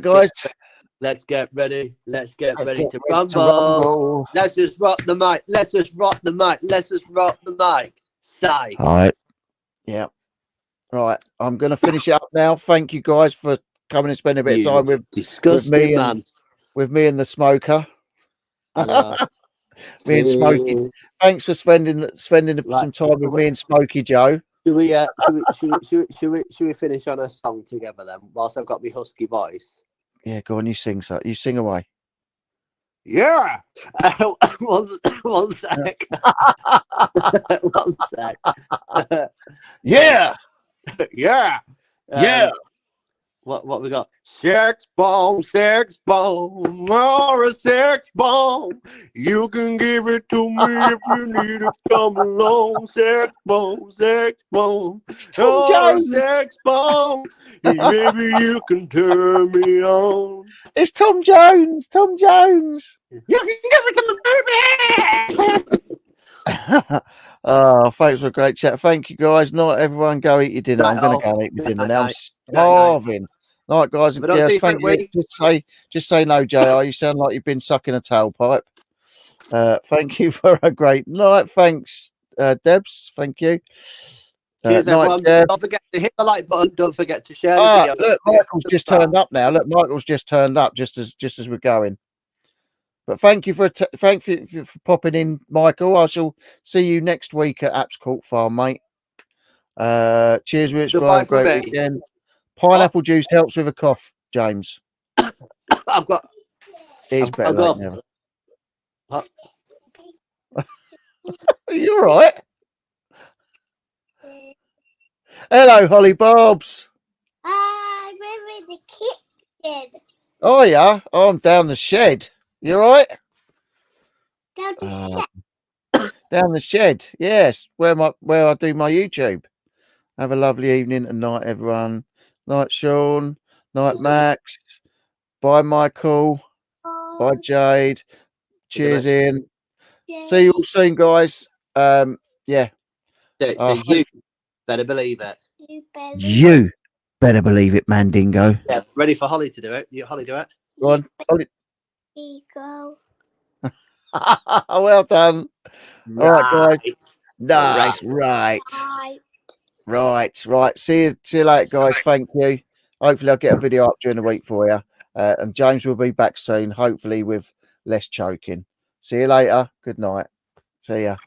guys. Let's get ready. Let's get ready to rumble. Let's just rock the mic. Let's just rock the mic. Sigh. All right. Yeah. Right. I'm going to finish it up now. Thank you guys for coming and spending a bit of time with me and the smoker. Me and Smokey. Thanks for spending some time with me and Smokey Joe. Should we finish on a song together then? Whilst I've got my husky voice. Yeah, go on. You sing away. Yeah. One sec. One sec. Yeah. Yeah. What we got? Sex bomb, or a sex bomb. You can give it to me if you need to come along. Sex bomb. Tom Jones. Sex bomb. Maybe you can turn me on. It's Tom Jones. You can give it to me, baby. Oh, thanks for a great chat. Thank you, guys. Not everyone go eat your dinner. I'm going to go and eat my dinner now. I'm starving. Night, guys and girls. Thank you. Just say no, JR. You sound like you've been sucking a tailpipe. Thank you for a great night. Thanks, Debs. Thank you. Cheers, everyone. Don't forget to hit the like button. Don't forget to share the video. Look, Michael's just turned up now. Look, Michael's just turned up just as we're going. But thank you for popping in, Michael. I shall see you next week at Apps Court Farm, mate. Cheers, Rich. Great weekend. Pineapple juice helps with a cough, James. I've got. It's better late than never. Are you all right? Hello, Holly Bobs. We're in the kitchen. Oh yeah, I'm down the shed. You all right? Down the shed. Down the shed, yes. Where I do my YouTube. Have a lovely evening and night, everyone. Night, Sean. Night, Max. Bye, Michael. Bye, Jade. Cheers, Ian. See you all soon, guys. Yeah. So you better believe it. You better believe it, Mandingo. Yeah, ready for Holly to do it. Holly, do it. Go on, Holly. Go. Well done. All right, guys. Nice. Right. Bye. Right. See you later, guys. Thank you. Hopefully, I'll get a video up during the week for you. And James will be back soon, hopefully with less choking. See you later. Good night. See ya.